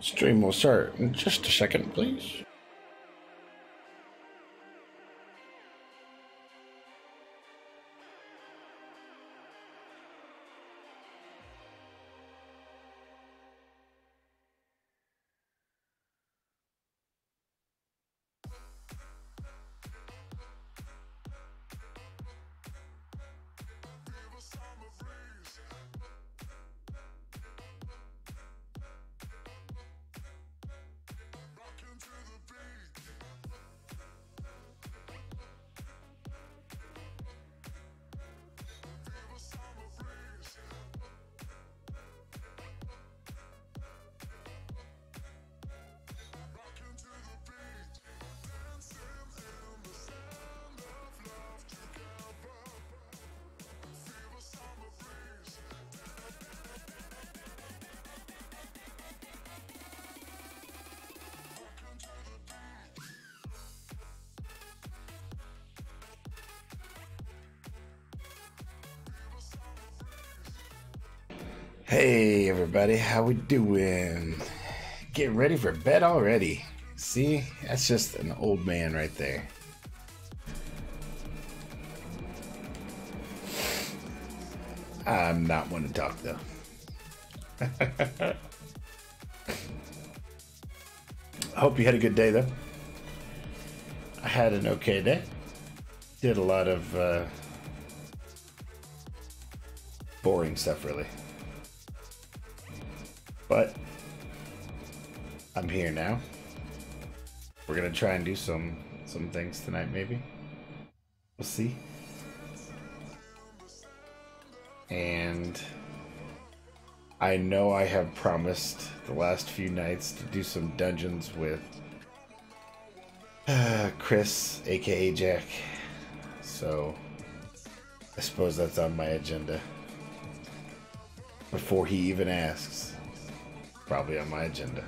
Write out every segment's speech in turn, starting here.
Stream will start in just a second, please. Hey everybody, how we doing? Getting ready for bed already. See, that's just an old man right there. I'm not one to talk, though. I hope you had a good day, though. I had an okay day. Did a lot of boring stuff, really. But I'm here now. We're gonna try and do some things tonight, maybe. We'll see. And I know I have promised the last few nights to do some dungeons with Chris, aka Jack. So I suppose that's on my agenda. Before he even asks. Probably on my agenda.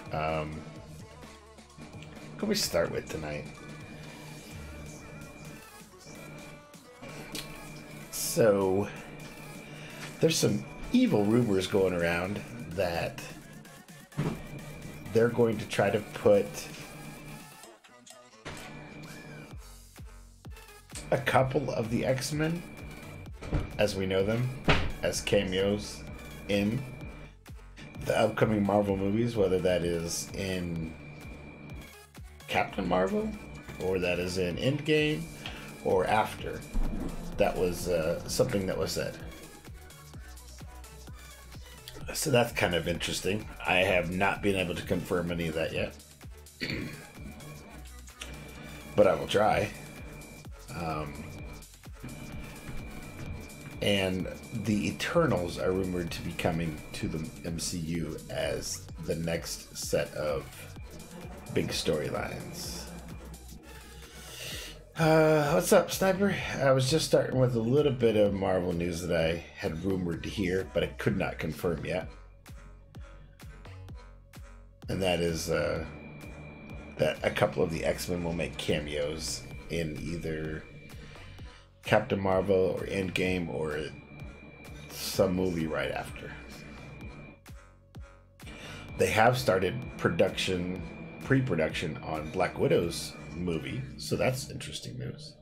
What can we start with tonight? So there's some evil rumors going around that they're going to try to put a couple of the X-Men, as we know them, as cameos in the upcoming Marvel movies, whether that is in Captain Marvel, or that is in Endgame, or after. That was something that was said. So that's kind of interesting. I have not been able to confirm any of that yet. But I will try. And the Eternals are rumored to be coming to the MCU as the next set of big storylines. What's up, Sniper? I was just starting with a little bit of Marvel news that I had rumored to hear, but I could not confirm yet. And that is that a couple of the X-Men will make cameos in either Captain Marvel or Endgame or some movie right after. They have started pre-production on Black Widow's movie, so that's interesting news.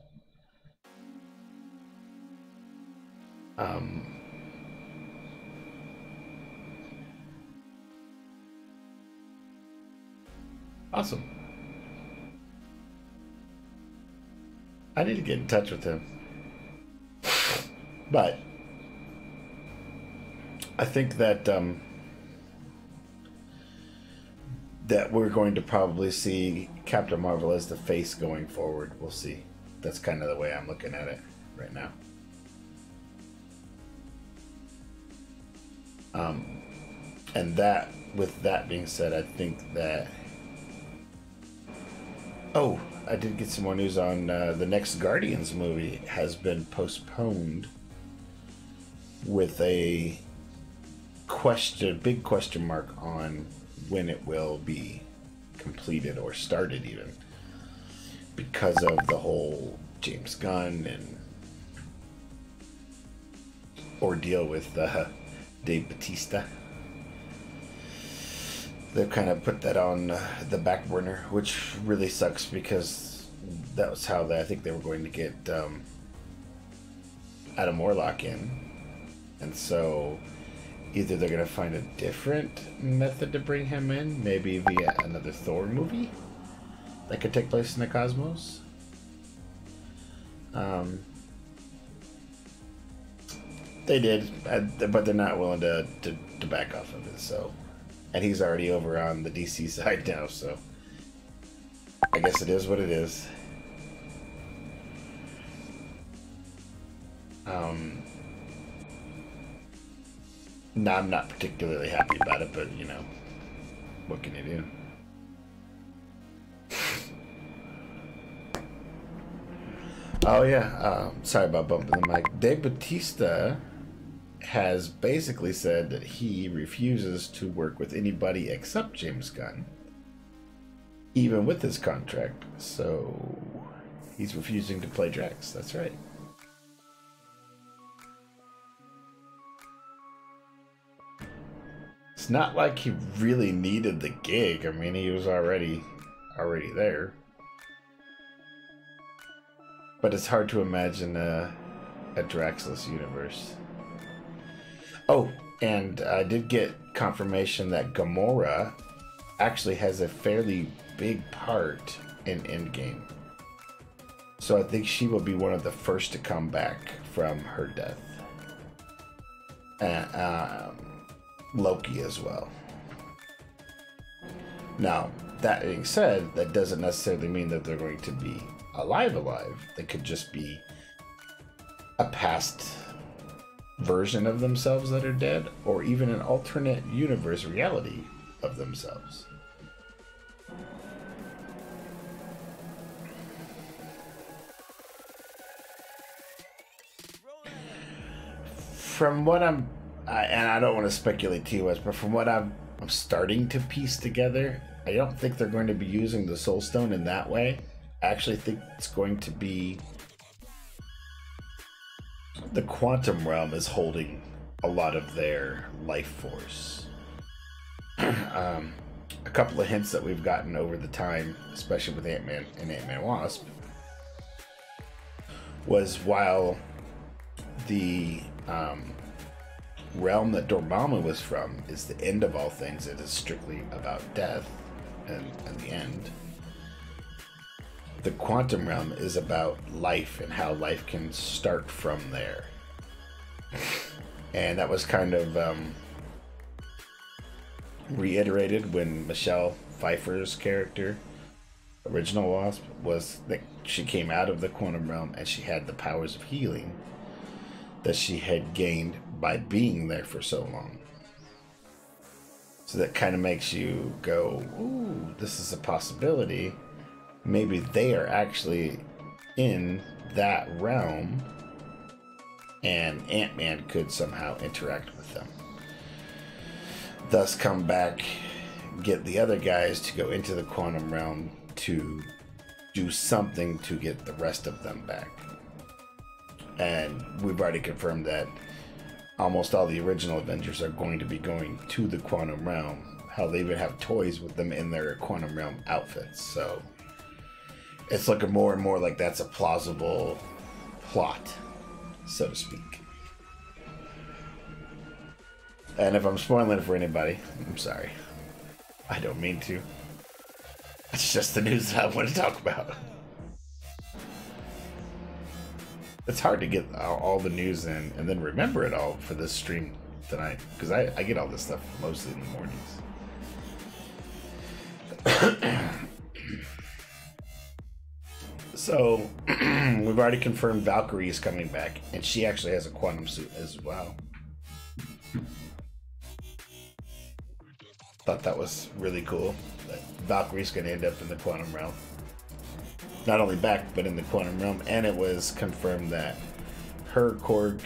Awesome. I need to get in touch with him. But I think that that we're going to probably see Captain Marvel as the face going forward. We'll see. That's kind of the way I'm looking at it right now. And that, with that being said, I think that... Oh, I did get some more news on the next Guardians movie has been postponed with a big question mark on when it will be completed or started, even because of the whole James Gunn and ordeal with Dave Bautista. They've kind of put that on the back burner, which really sucks because that was how I think they were going to get Adam Warlock in. And so either they're going to find a different method to bring him in, maybe via another Thor movie that could take place in the cosmos. They did, but they're not willing to back off of it. So, and he's already over on the DC side now, so I guess it is what it is. No, I'm not particularly happy about it, but, you know, what can you do? Oh, yeah. Sorry about bumping the mic. Dave Bautista has basically said that he refuses to work with anybody except James Gunn, even with his contract. So he's refusing to play Drax. That's right. It's not like he really needed the gig. I mean, he was already there. But it's hard to imagine a Draxless universe. Oh, and I did get confirmation that Gamora actually has a fairly big part in Endgame. So I think she will be one of the first to come back from her death. And Loki as well. Now, that being said, that doesn't necessarily mean that they're going to be alive. They could just be a past version of themselves that are dead, or even an alternate universe reality of themselves. From what and I don't want to speculate too much, but from what I'm starting to piece together, I don't think they're going to be using the Soul Stone in that way. I actually think it's going to be the quantum realm is holding a lot of their life force. A couple of hints that we've gotten over the time, especially with Ant-Man and Ant-Man Wasp, was while the realm that Dormammu was from is the end of all things, it is strictly about death and the end. The quantum realm is about life and how life can start from there. And that was kind of reiterated when Michelle Pfeiffer's character, original Wasp, was that she came out of the quantum realm and she had the powers of healing that she had gained by being there for so long. So that kind of makes you go, ooh, this is a possibility. Maybe they are actually in that realm and Ant-Man could somehow interact with them. Thus come back, get the other guys to go into the quantum realm to do something to get the rest of them back. And we've already confirmed that almost all the original Avengers are going to be going to the quantum realm. Hell, they even have toys with them in their quantum realm outfits. So it's looking more and more like that's a plausible plot, so to speak. And if I'm spoiling it for anybody, I'm sorry. I don't mean to. It's just the news that I want to talk about. It's hard to get all the news in and then remember it all for this stream tonight, because I get all this stuff mostly in the mornings. So we've already confirmed Valkyrie is coming back, and she actually has a quantum suit as well. Thought that was really cool that Valkyrie's going to end up in the quantum realm. Not only back, but in the quantum realm. And it was confirmed that her, Korg,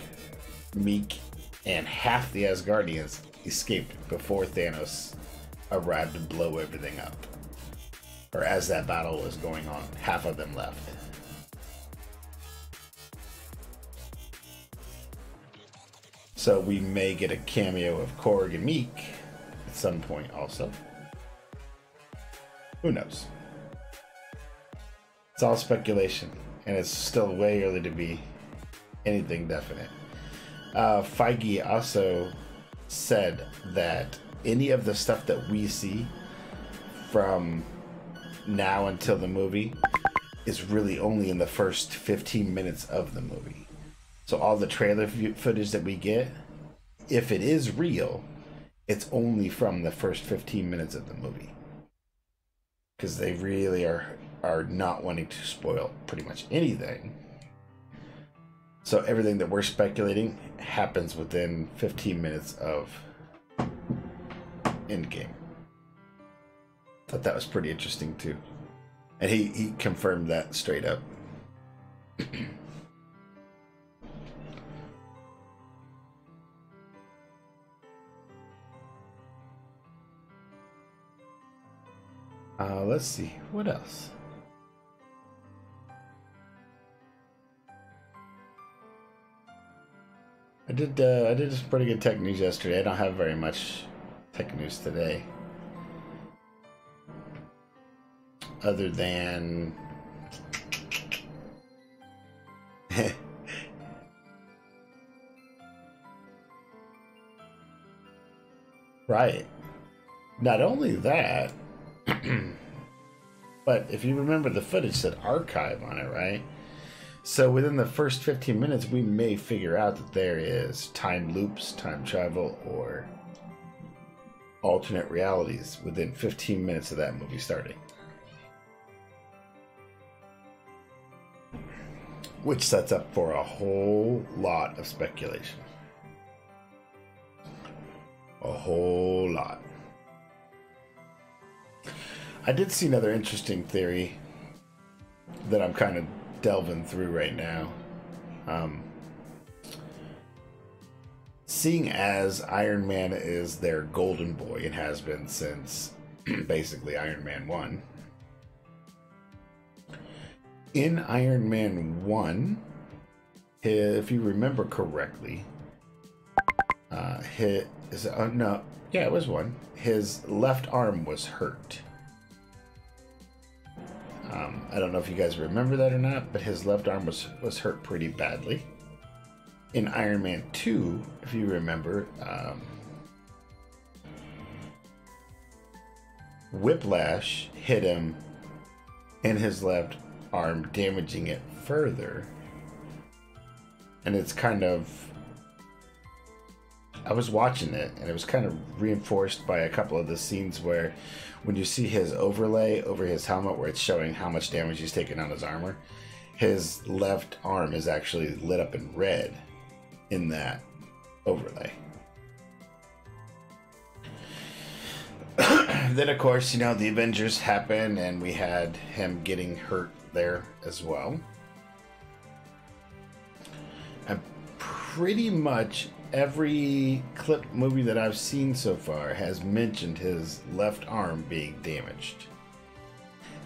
Meek, and half the Asgardians escaped before Thanos arrived to blow everything up. Or as that battle was going on, half of them left. So we may get a cameo of Korg and Meek at some point also. Who knows? It's all speculation, and it's still way early to be anything definite. Feige also said that any of the stuff that we see from now until the movie is really only in the first 15 minutes of the movie. So all the trailer footage that we get, if it is real, it's only from the first 15 minutes of the movie. Because they really are not wanting to spoil pretty much anything. So everything that we're speculating happens within 15 minutes of Endgame. Thought that was pretty interesting too. And he confirmed that straight up. Let's see, what else? I did some pretty good tech news yesterday. I don't have very much tech news today, other than Right. Not only that, but if you remember, the footage said archive on it, right? So within the first 15 minutes, we may figure out that there is time loops, time travel, or alternate realities within 15 minutes of that movie starting. Which sets up for a whole lot of speculation. A whole lot. I did see another interesting theory that I'm kind of delving through right now. Seeing as Iron Man is their golden boy and has been since basically Iron Man 1. In Iron Man 1, if you remember correctly, it was 1. His left arm was hurt. I don't know if you guys remember that or not, but his left arm was hurt pretty badly. In Iron Man 2, if you remember, Whiplash hit him in his left arm, damaging it further. And it's kind of... I was watching it, and it was kind of reinforced by a couple of the scenes where when you see his overlay over his helmet where it's showing how much damage he's taken on his armor, his left arm is actually lit up in red in that overlay. Then, of course, the Avengers happen, and we had him getting hurt there as well. And pretty much every clip movie that I've seen so far has mentioned his left arm being damaged.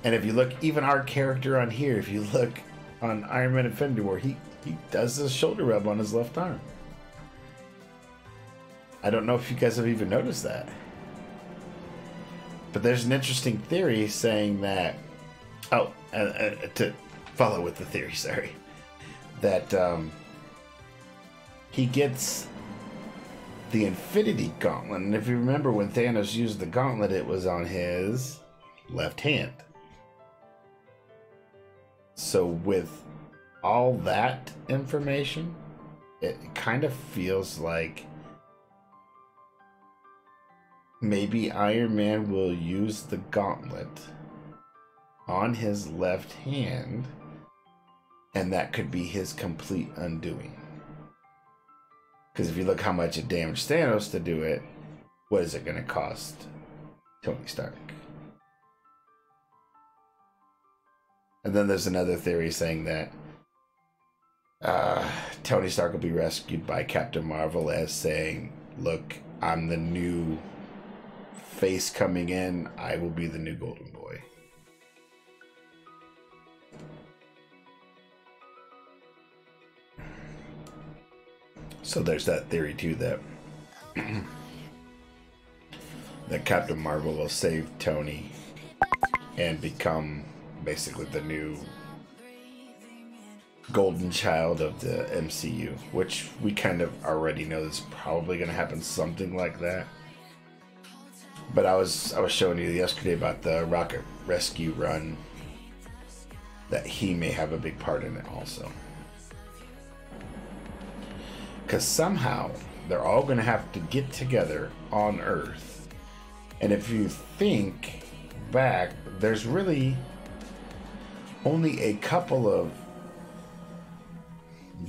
And if you look, even our character on here, if you look on Iron Man Infinity War, he does this shoulder rub on his left arm. I don't know if you guys have even noticed that. But there's an interesting theory saying that... to follow with the theory, sorry. That he gets the Infinity Gauntlet. And if you remember when Thanos used the gauntlet, it was on his left hand. So with all that information, it kind of feels like maybe Iron Man will use the gauntlet on his left hand, and that could be his complete undoing. Because if you look how much it damaged Thanos to do it, what is it going to cost Tony Stark? And then there's another theory saying that Tony Stark will be rescued by Captain Marvel as saying, look, I'm the new face coming in. I will be the new Golden Boy. So there's that theory too, that that Captain Marvel will save Tony and become basically the new golden child of the MCU, which we kind of already know is probably going to happen, something like that. But I was showing you yesterday about the Rocket Rescue run, that he may have a big part in it also. Because somehow they're all going to have to get together on Earth. And if you think back, there's really only a couple of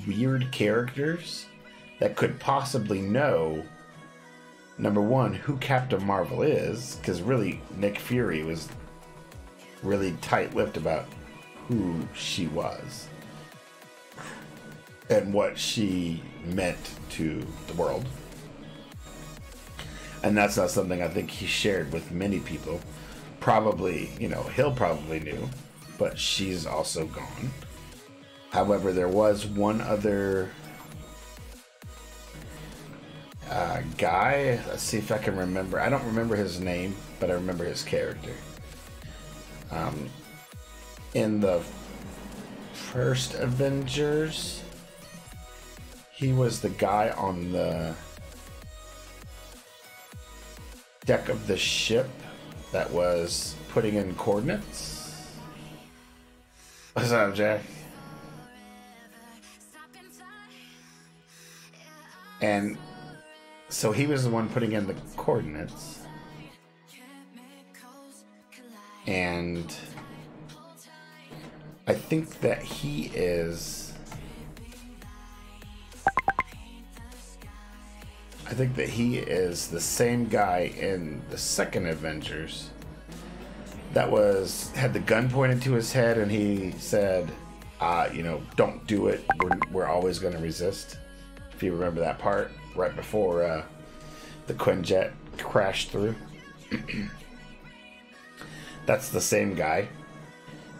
weird characters that could possibly know, number one, who Captain Marvel is. Because really, Nick Fury was really tight-lipped about who she was and what she meant to the world. And that's not something I think he shared with many people. Probably, Hill probably knew, but she's also gone. However, there was one other guy. Let's see if I can remember. I don't remember his name, but I remember his character. In the first Avengers, he was the guy on the deck of the ship that was putting in coordinates. What's up, Jack? And so he was the one putting in the coordinates. And I think that he is... I think that he is the same guy in the second Avengers that had the gun pointed to his head, and he said, you know, don't do it. We're always going to resist. If you remember that part, right before the Quinjet crashed through. That's the same guy.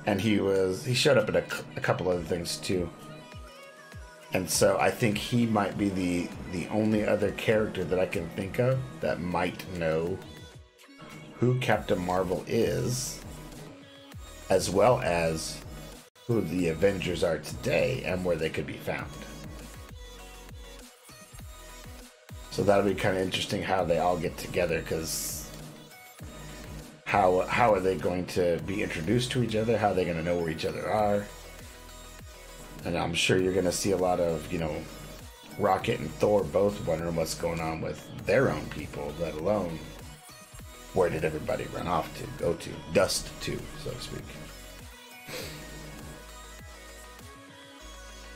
And he showed up in a couple other things too. And so I think he might be the only other character that I can think of that might know who Captain Marvel is, as well as who the Avengers are today and where they could be found. So that'll be kind of interesting how they all get together, because how are they going to be introduced to each other? How are they going to know where each other are? And I'm sure you're going to see a lot of, you know, Rocket and Thor both wondering what's going on with their own people, let alone where did everybody run off to, go to, dust to, so to speak.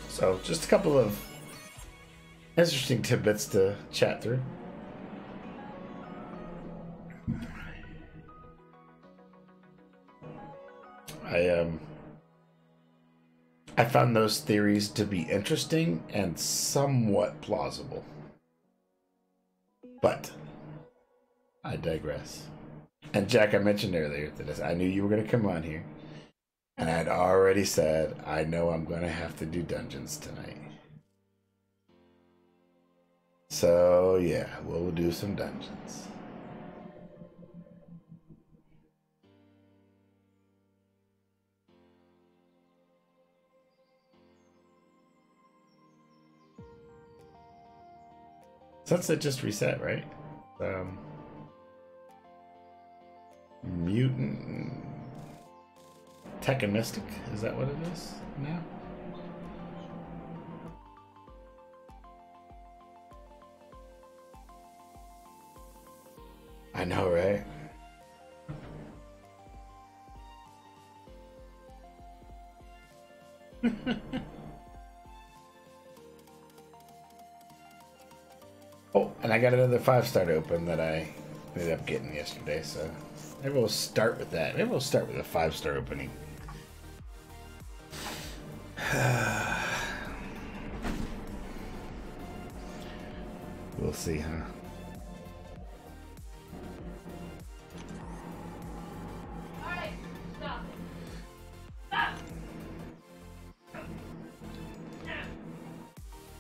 So just a couple of interesting tidbits to chat through. I found those theories to be interesting and somewhat plausible. But I digress. And Jack, I mentioned earlier that I knew you were going to come on here. And I'd already said, I know I'm going to have to do dungeons tonight. So yeah, we'll do some dungeons. Sunset just reset, right? Mutant Tech and Mystic, is that what it is now? I know, right? Oh, and I got another 5-star to open that I ended up getting yesterday, so maybe we'll start with that. Maybe we'll start with a 5-star opening. We'll see, huh? Alright, stop. Stop!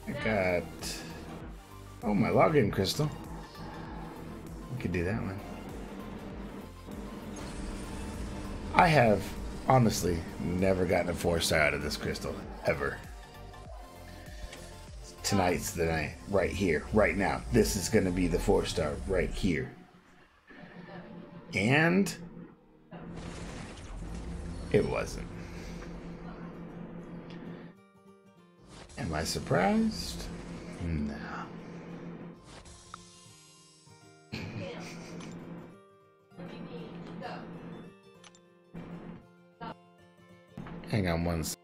I got... Oh, my login crystal. We could do that one. I have, honestly, never gotten a 4-star out of this crystal. Ever. Tonight's the night. Right here. Right now. This is going to be the 4-star. Right here. And... it wasn't. Am I surprised? No. Hang on one second.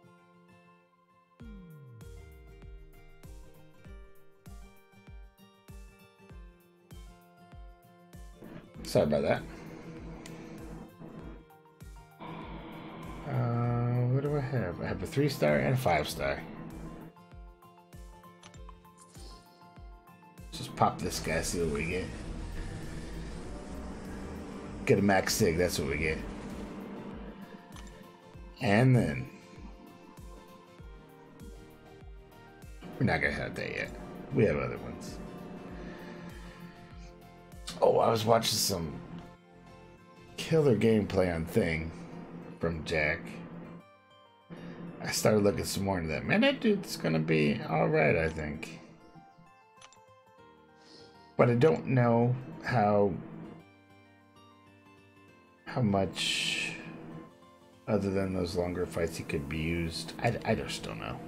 Sorry about that. What do I have? I have a 3-star and a 5-star. Just pop this guy, see what we get. Get a max sig, that's what we get. And then we're not gonna have that yet. We have other ones. Oh, I was watching some killer gameplay on Thing from Jack. I started looking some more into that. Man, that dude's gonna be alright, I think. But I don't know how how much, other than those longer fights, he could be used. I just don't know.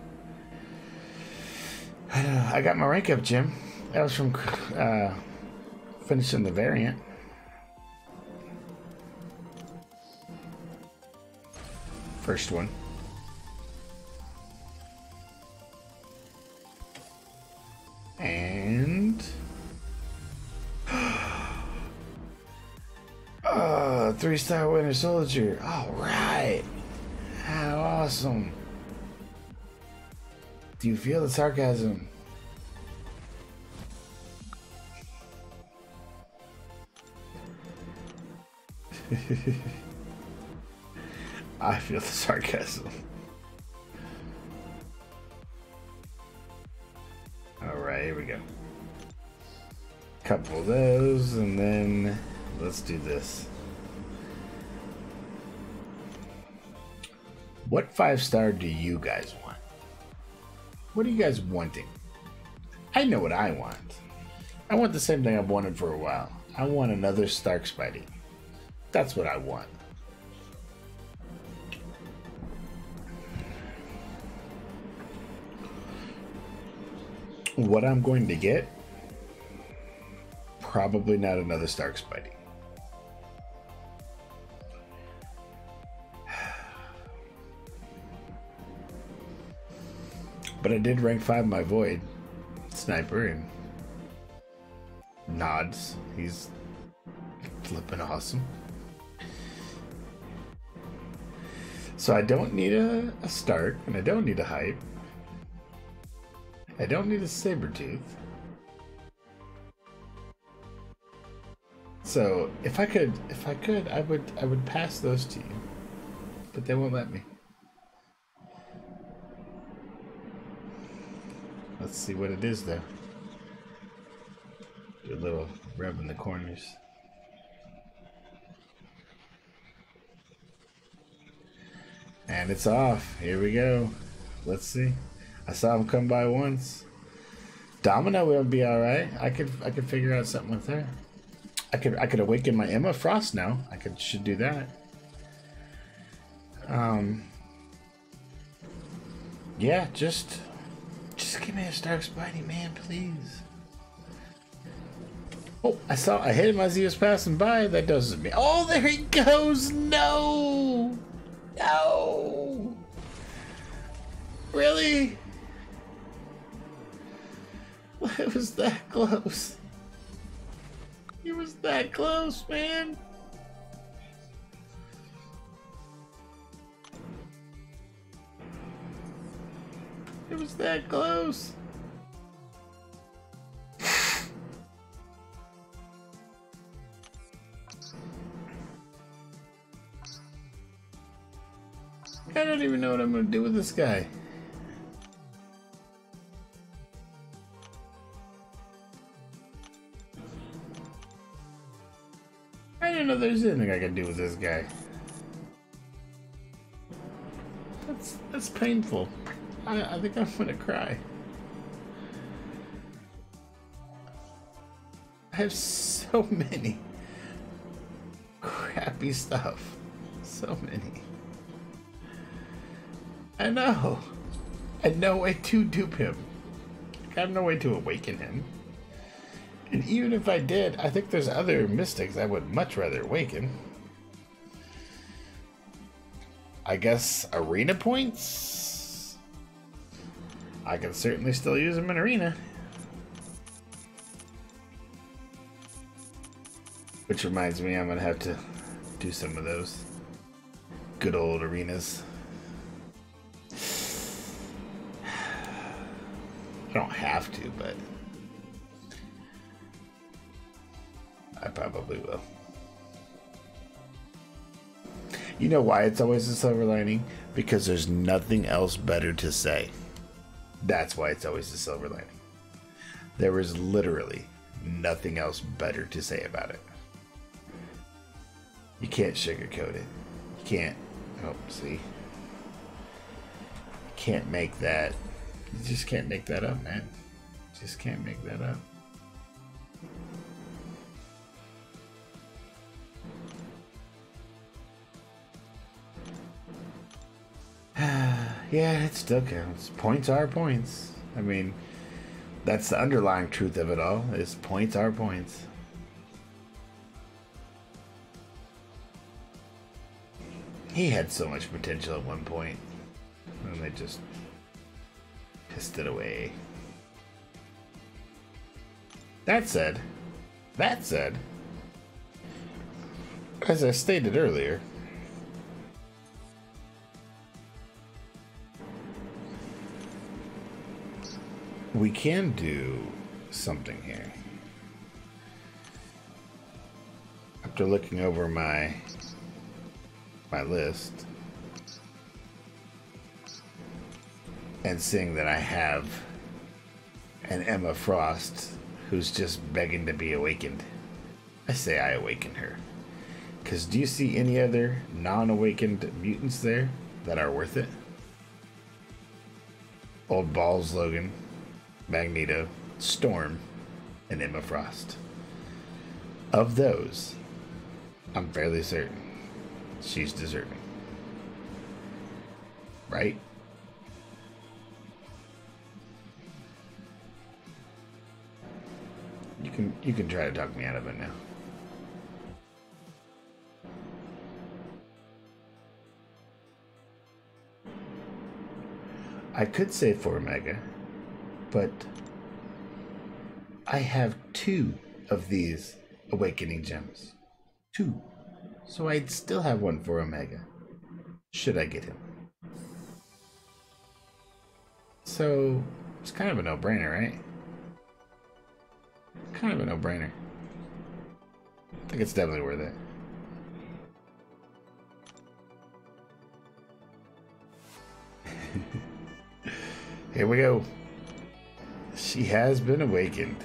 I got my rank up, Jim. That was from finishing the variant. First one. And 3-star Winter Soldier. All right. How awesome. Do you feel the sarcasm? I feel the sarcasm. Alright, here we go. Couple of those, and then let's do this. What 5-star do you guys want? What are you guys wanting? I know what I want. I want the same thing I've wanted for a while. I want another Stark Spidey. That's what I want. What I'm going to get? Probably not another Stark Spidey. But I did rank 5 my Void Sniper and nods. He's flipping awesome. So I don't need a Stark, and I don't need a Hype. I don't need a Sabretooth. So if I could, I would pass those to you, but they won't let me. Let's see what it is though. Do a little rub in the corners. And it's off. Here we go. Let's see. I saw him come by once. Domino will be all right. I could figure out something with her. I could awaken my Emma Frost now. Should do that. Yeah, just give me a Stark Spidey, man, please. Oh, I hit him as he was passing by. That doesn't mean. Oh, there he goes. No. No. Really? It was that close. It was that close, man. It was that close. I don't even know what I'm gonna do with this guy. I don't know if there's anything I can do with this guy. That's painful. I think I'm gonna cry. I have so many crappy stuff. So many. I know. And no way to dupe him. I have no way to awaken him. And even if I did, I think there's other mystics I would much rather awaken. I guess arena points? I can certainly still use them in arena. Which reminds me, I'm gonna have to do some of those good old arenas. I don't have to, but I probably will. You know why it's always a silver lining? Because there's nothing else better to say. That's why it's always a silver lining. There is literally nothing else better to say about it. You can't sugarcoat it. You can't. Oh, see? You can't make that. You just can't make that up, man. Just can't make that up. Yeah, it still counts. Points are points. I mean, that's the underlying truth of it all, is points are points. He had so much potential at one point, and they just pissed it away. That said, as I stated earlier, we can do something here. After looking over my list and seeing that I have an Emma Frost who's just begging to be awakened, I say I awaken her. Because do you see any other non-awakened mutants there that are worth it? Old Balls Logan, Magneto, Storm, and Emma Frost. Of those, I'm fairly certain she's deserving. Right? You can try to talk me out of it now. I could say 4 Mega, but I have 2 of these awakening gems. 2. So I'd still have 1 for Omega, should I get him. So it's kind of a no-brainer, right? Kind of a no-brainer. I think it's definitely worth it. Here we go. She has been awakened.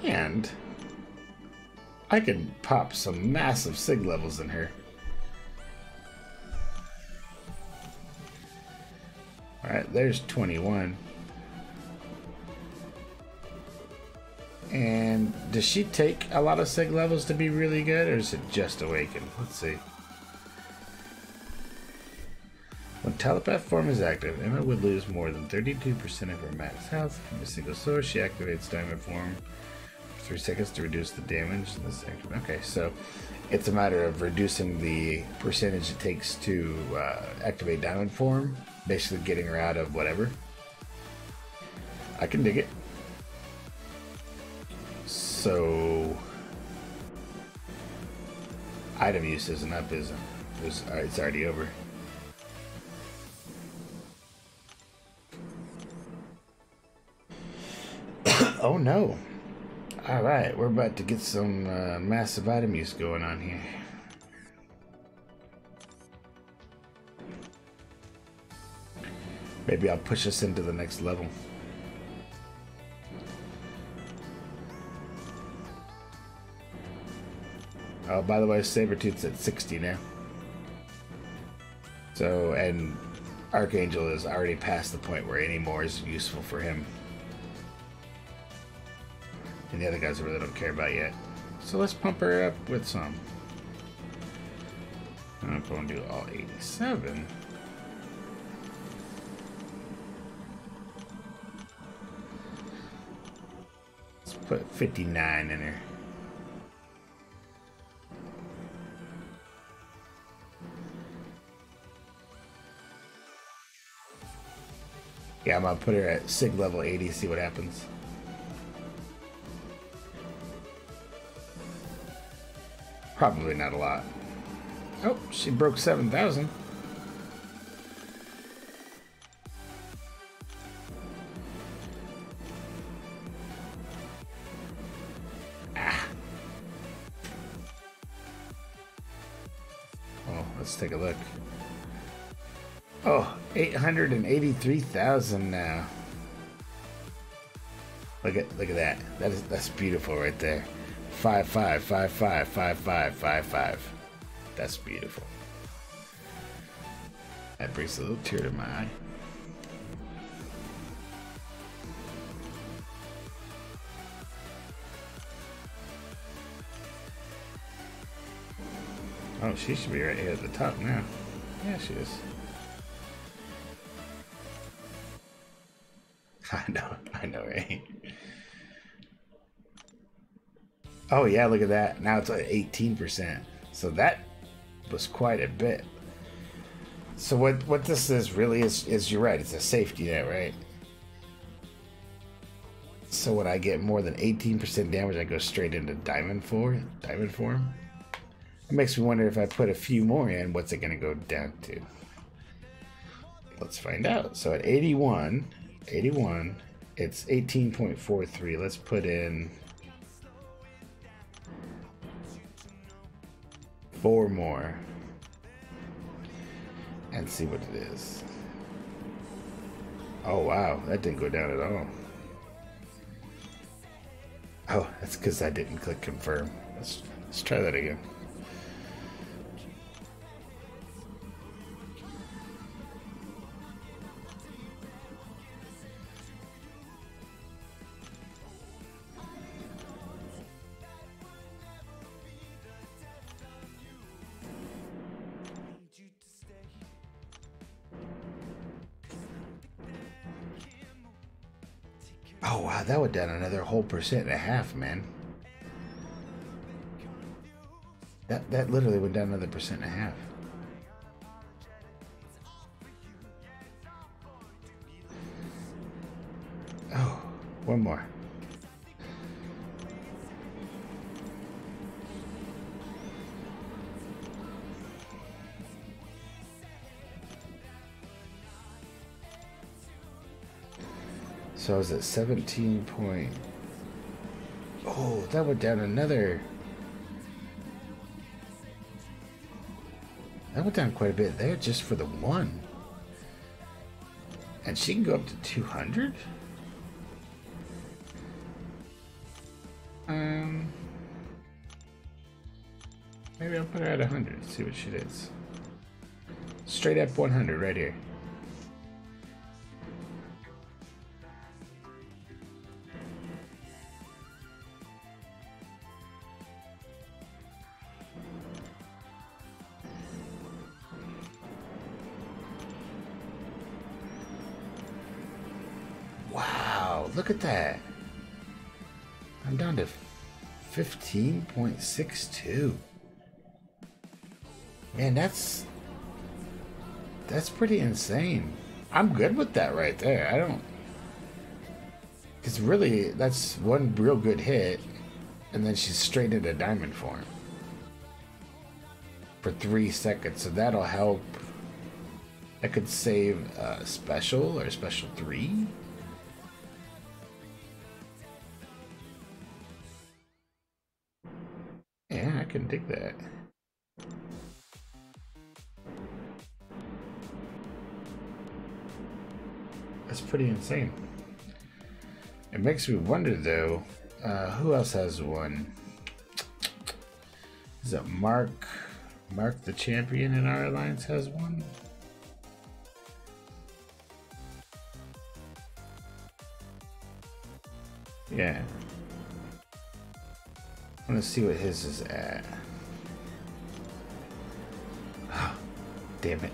And I can pop some massive sig levels in her. Alright, there's 21. And does she take a lot of sig levels to be really good, or is it just awakened? Let's see. When telepath form is active, Emma would lose more than 32% of her max health from a single source. She activates diamond form for 3 seconds to reduce the damage in this section. Okay, so it's a matter of reducing the percentage it takes to activate diamond form, basically getting her out of whatever. I can dig it. So item use isn't up, is it? It's already over. Oh no. Alright, we're about to get some massive item use going on here. Maybe I'll push us into the next level. Oh, by the way, Sabretooth's at 60 now. So, and Archangel is already past the point where any more is useful for him. And the other guys I really don't care about yet. So let's pump her up with some. I'm going to do all 87. Let's put 59 in her. Yeah, I'm gonna put her at sig level 80, see what happens. Probably not a lot. Oh, she broke 7,000. Ah. Oh, let's take a look. Oh, 883,000 now. Look at that. That's beautiful right there. 55555555. That's beautiful. That brings a little tear to my eye. Oh, she should be right here at the top now. Yeah, she is. I know, right? Oh yeah, look at that. Now it's like 18%. So that was quite a bit. So what this is really is you're right, it's a safety net, right? So when I get more than 18% damage, I go straight into diamond form. It makes me wonder if I put a few more in, what's it gonna go down to? Let's find out. So at 81, it's 18.43. Let's put in 4 more and see what it is. Oh wow, that didn't go down at all. Oh, that's because I didn't click confirm. Let's try that again. Oh wow, that went down another whole 1.5%, man. That literally went down another 1.5%. Oh, one more. So is it 17 point? Oh, that went down another. That went down quite a bit there just for the one. And she can go up to 200? Maybe I'll put her at 100, see what she is. Straight up 100 right here. Wow, look at that. I'm down to 15.62. Man, that's pretty insane. I'm good with that right there. I don't... Because really, that's one real good hit, and then she's straight into diamond form. For 3 seconds, so that'll help. That could save a special, or a special 3. Yeah, I can dig that. That's pretty insane. It makes me wonder though, who else has one? Is it Mark the champion in our alliance has one? Yeah. I want to see what his is at. Oh, damn it.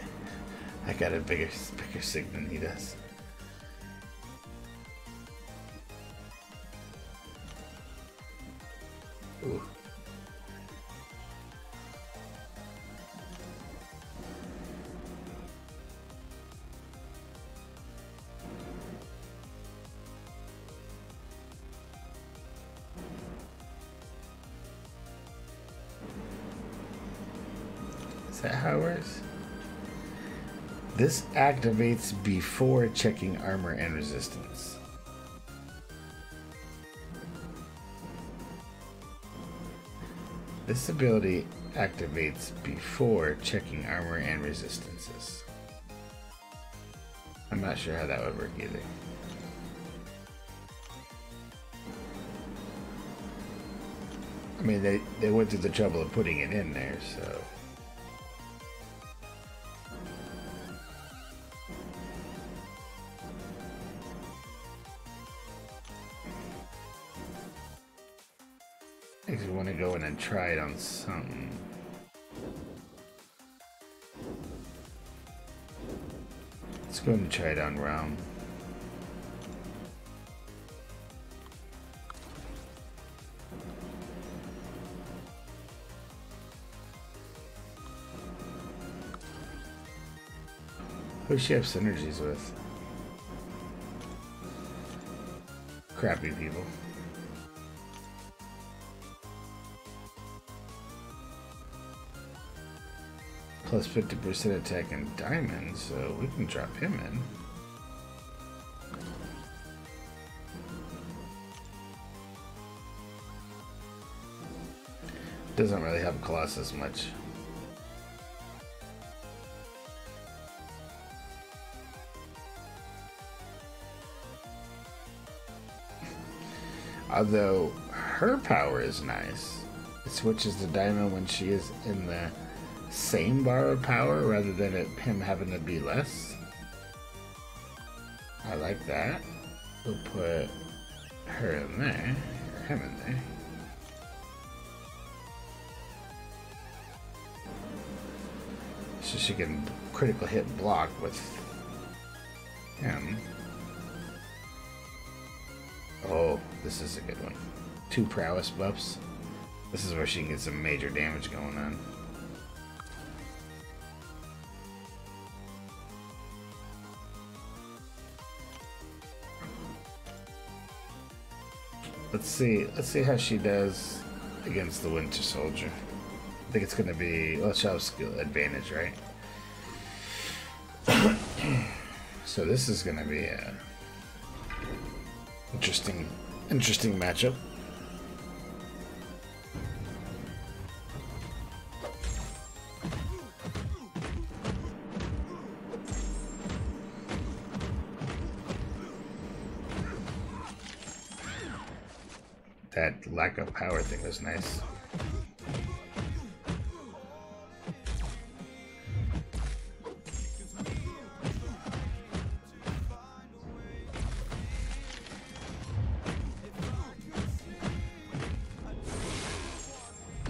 I got a bigger sig than he does. Ooh. Is that how it works? This activates before checking armor and resistance. This ability activates before checking armor and resistances. I'm not sure how that would work either. I mean, they went through the trouble of putting it in there, so... Makes me want to go in and try it on something. Let's go and try it on Realm. Who does she have synergies with? Crappy people. Plus 50% attack and diamond, so we can drop him in. Doesn't really help Colossus much. Although her power is nice. It switches to diamond when she is in the same bar of power rather than him having to be less. I like that. We'll put her in there, or him in there. So she can critical hit block with him. Oh, this is a good one. 2 prowess buffs. This is where she can get some major damage going on. Let's see how she does against the Winter Soldier. I think it's gonna be, well, she'll have skill advantage, right? So this is gonna be a interesting matchup. That lack of power thing was nice.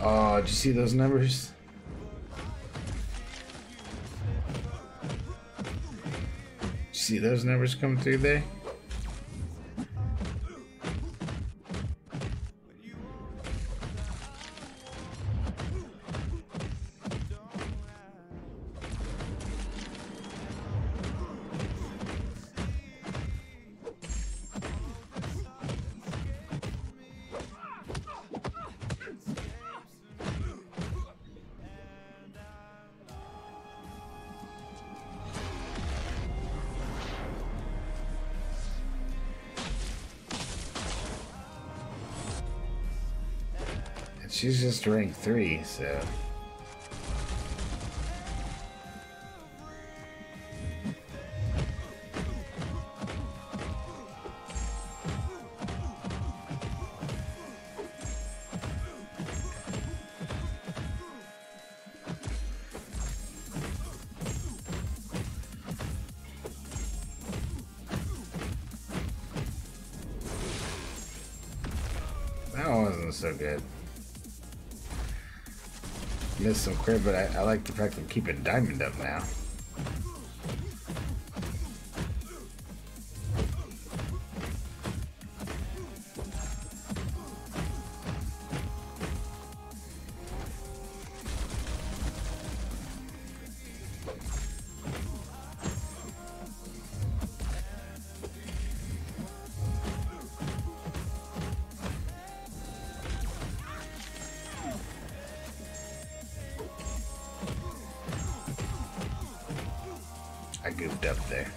Oh, did you see those numbers? Did you see those numbers come through there? She's just rank 3, so... That one wasn't so good. Missed some crit, but I like the fact of keeping diamond up now. I goofed up there.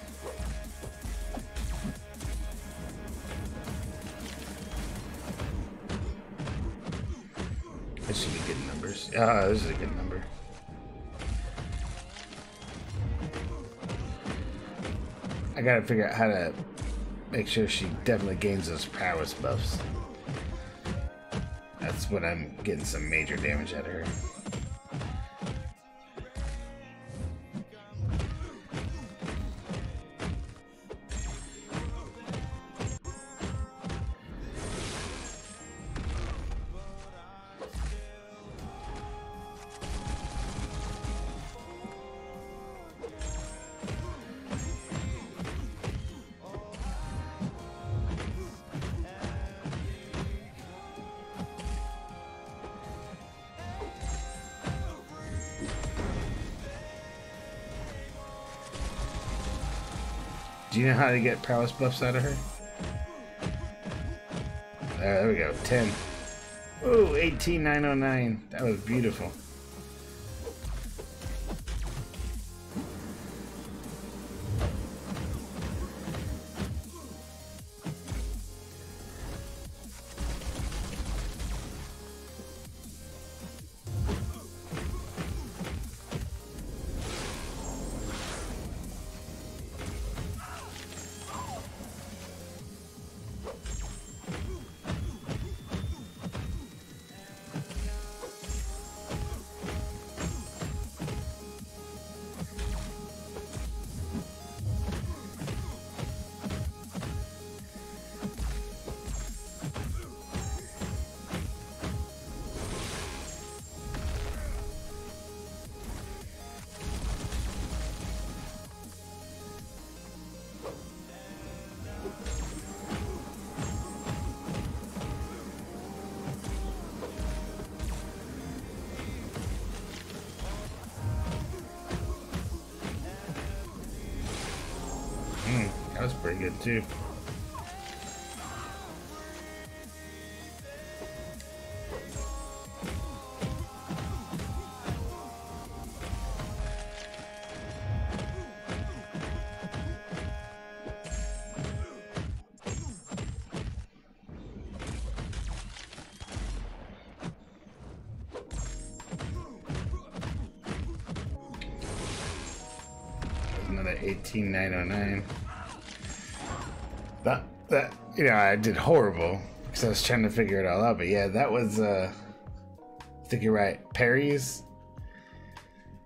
This should be good numbers. Ah, this is a good number. I gotta figure out how to make sure she definitely gains those prowess buffs. That's when I'm getting some major damage out of her. Do you know how to get prowess buffs out of her? There we go. 10. Ooh, 18,909. That was beautiful. That was pretty good too. Another 18,909. That you know, I did horrible because I was trying to figure it all out. But yeah, that was I think you're right. Parries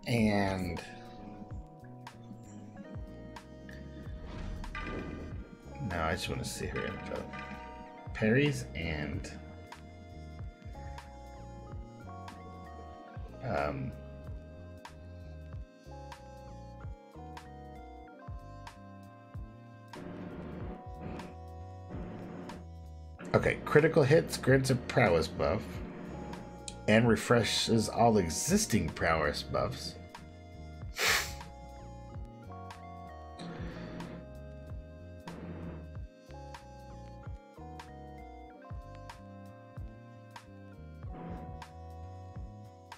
and no, I just want to see her info. Parries and okay, critical hits grants a prowess buff and refreshes all existing prowess buffs.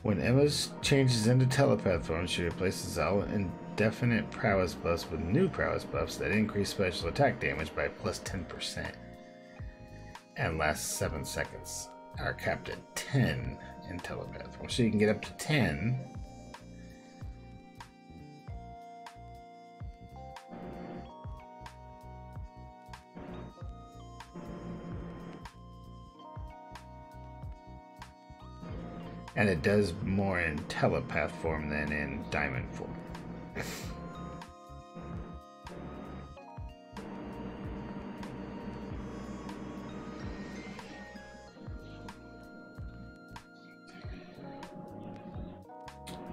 When Emma changes into telepath form, she replaces all indefinite prowess buffs with new prowess buffs that increase special attack damage by plus 10%. And last 7 seconds are capped at 10 in telepath form. So you can get up to 10. And it does more in telepath form than in diamond form.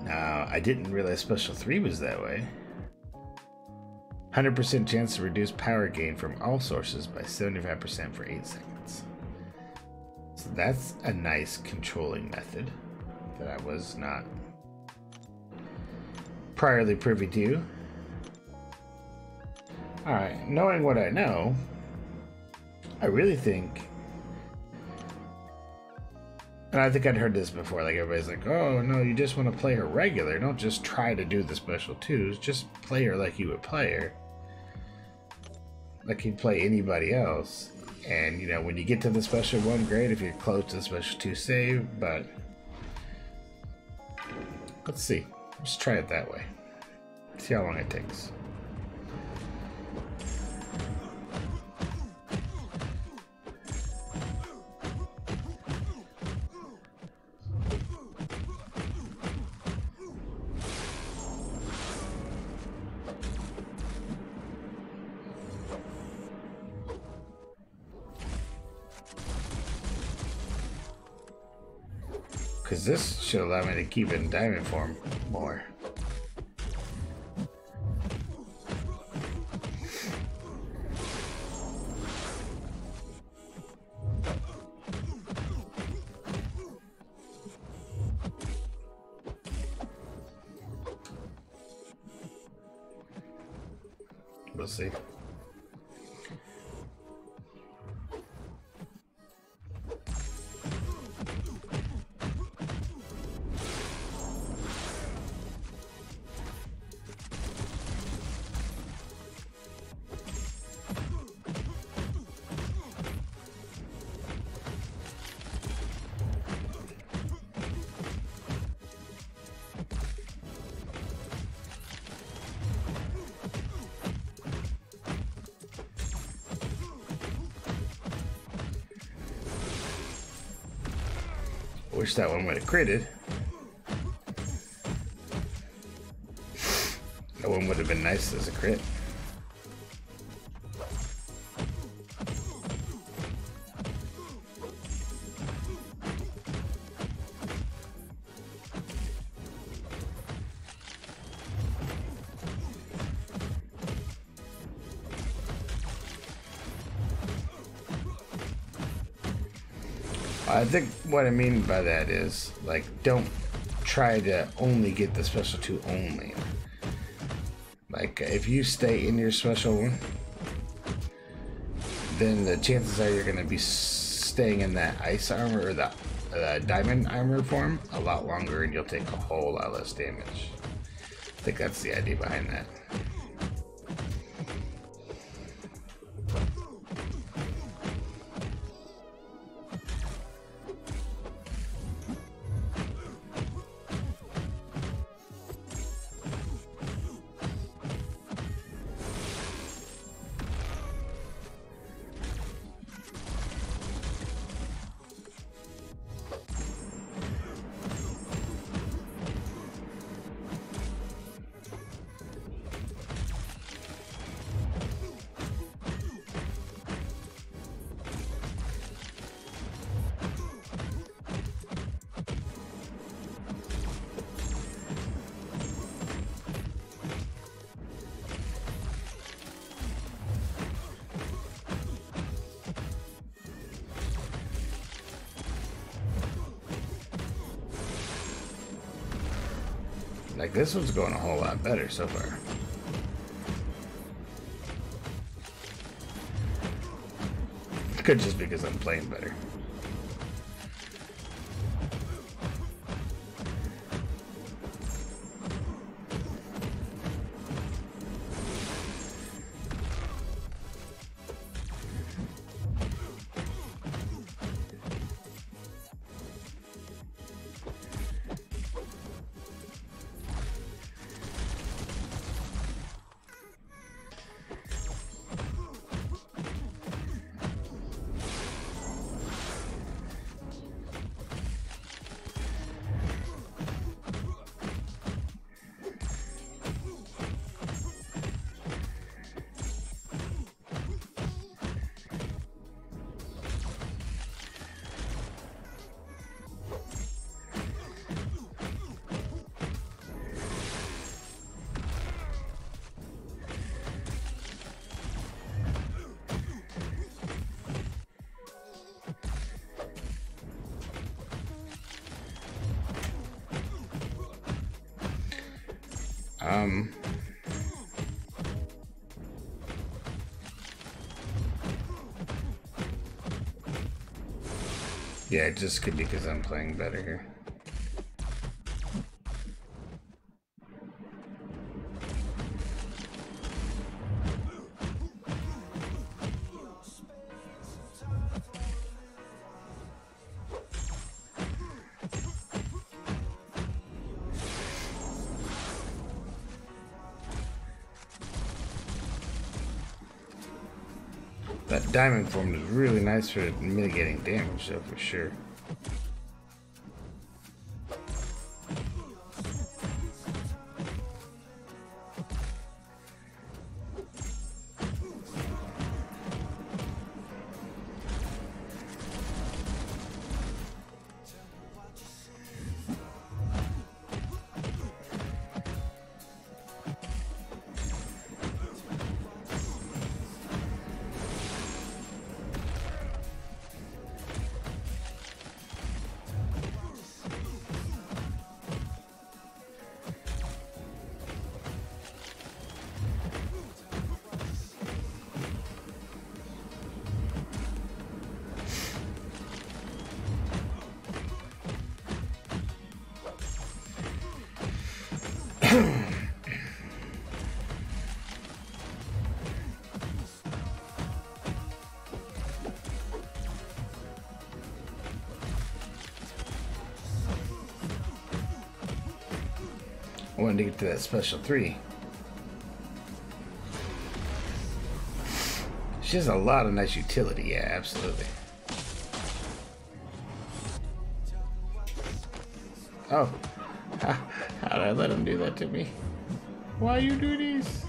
Now, I didn't realize Special 3 was that way. 100% chance to reduce power gain from all sources by 75% for 8 seconds. So that's a nice controlling method that I was not priorly privy to. Alright, knowing what I know, I really think, and I think I'd heard this before, like everybody's like, oh no, you just want to play her regular, don't just try to do the special 2s, just play her like you would play her. Like you'd play anybody else. And you know, when you get to the special 1, great, if you're close to the special 2, save, but let's see. Let's try it that way. See how long it takes. Because this should allow me to keep it in diamond form more. We'll see. Wish that one would have critted. That one would have been nice as a crit. I think what I mean by that is, like, don't try to only get the special 2 only. Like, if you stay in your special 1, then the chances are you're going to be staying in that ice armor or the diamond armor form a lot longer, and you'll take a whole lot less damage. I think that's the idea behind that. Like, this one's going a whole lot better so far. Could just because I'm playing better. Yeah, it just could be because I'm playing better here. That diamond form is really nice for mitigating damage, though, for sure. I wanted to get to that special 3. She has a lot of nice utility, yeah, absolutely. Oh, how did I let him do that to me? Why you do this?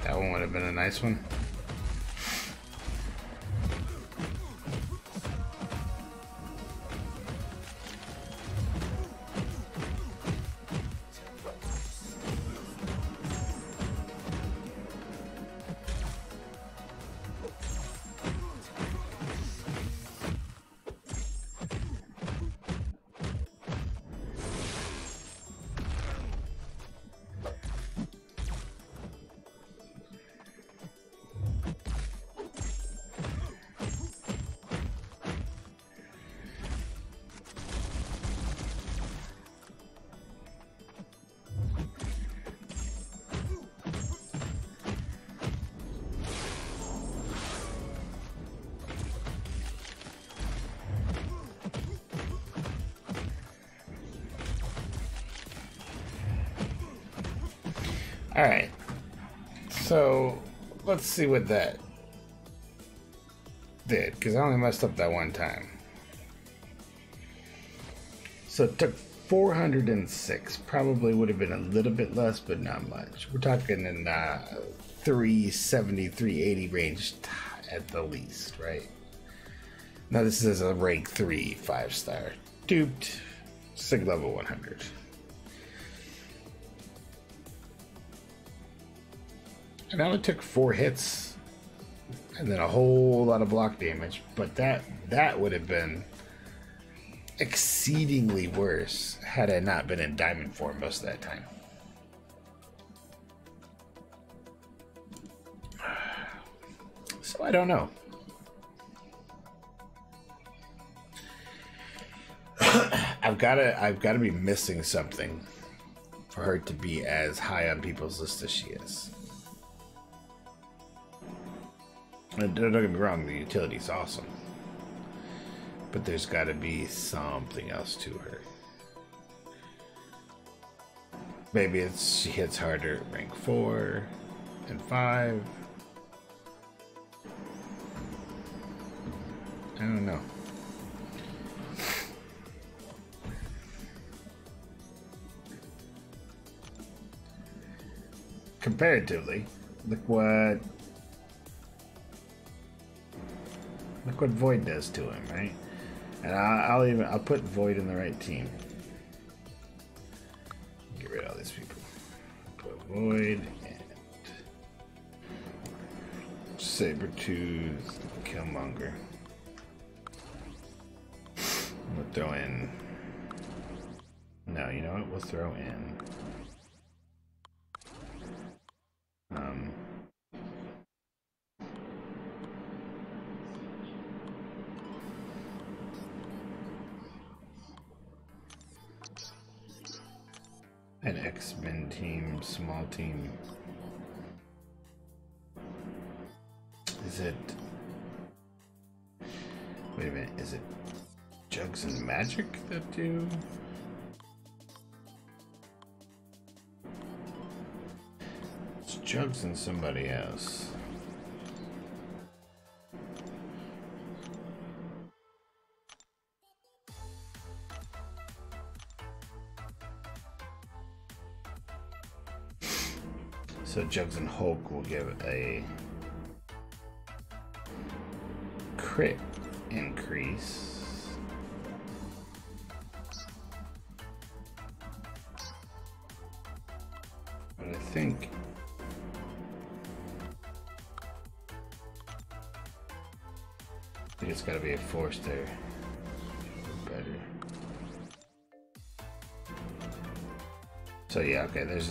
That one would have been a nice one. Alright, so let's see what that did, because I only messed up that one time. So it took 406, probably would have been a little bit less, but not much. We're talking in 370, 380 range at the least, right? Now this is a rank 3 5-star. Duped, Sig level 100. It only took 4 hits and then a whole lot of block damage, but that would have been exceedingly worse had I not been in diamond form most of that time. So I don't know. I've gotta be missing something for her to be as high on people's list as she is. And don't get me wrong, the utility's awesome. But there's got to be something else to her. Maybe it's she hits harder at rank 4 and 5. I don't know. Comparatively, look what Void does to him, right? And I'll put Void in the right team. Get rid of all these people. Put Void and Sabretooth, Killmonger. We'll throw in. No, you know what? We'll throw in. An X-Men team, small team. Is it... Wait a minute, is it Jugs and Magic that do... It's Jugs and somebody else. So Jugs and Hulk will give a crit increase. But I think think it's got to be a force there. Better. So yeah, okay. There's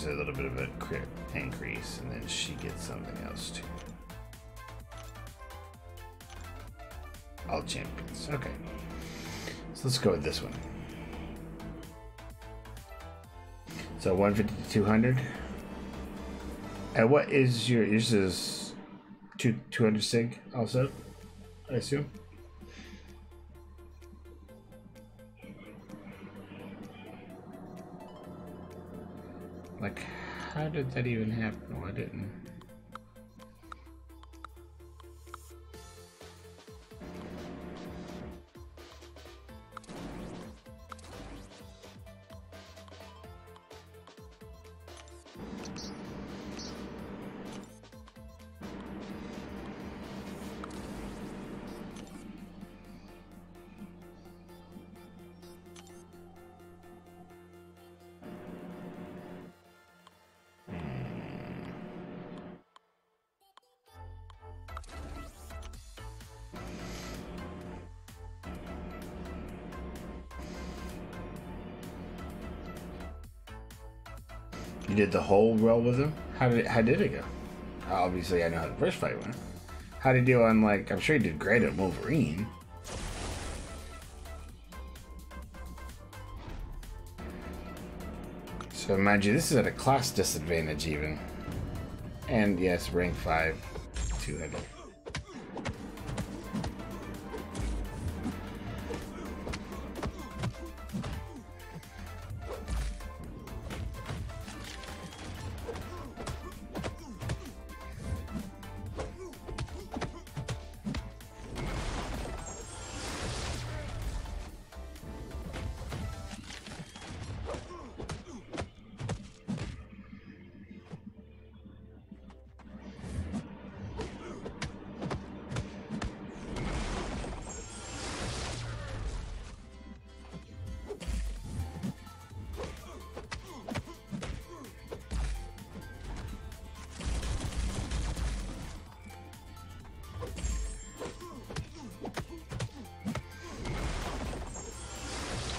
a little bit of a crit increase, and then she gets something else too. All champions. Okay. So let's go with this one. So 150 to 200. And what is yours is 200 sig also, I assume? Like, how did that even happen? Oh, I didn't. You did the whole roll with him? How did it go? Obviously, I know how the first fight went. How did you do on, like, I'm sure you did great at Wolverine. So imagine this is at a class disadvantage even. And yes, rank 5, 200.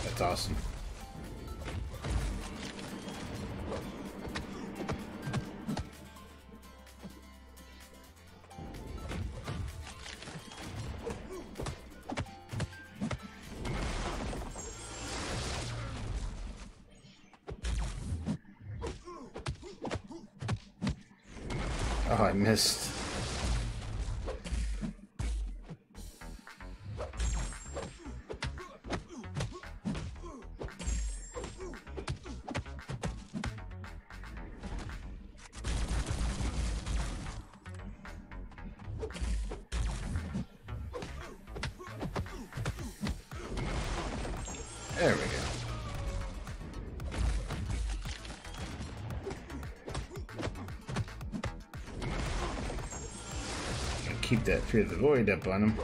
That's awesome. Oh, I missed. There we go. And keep that Fear of the Void up on him.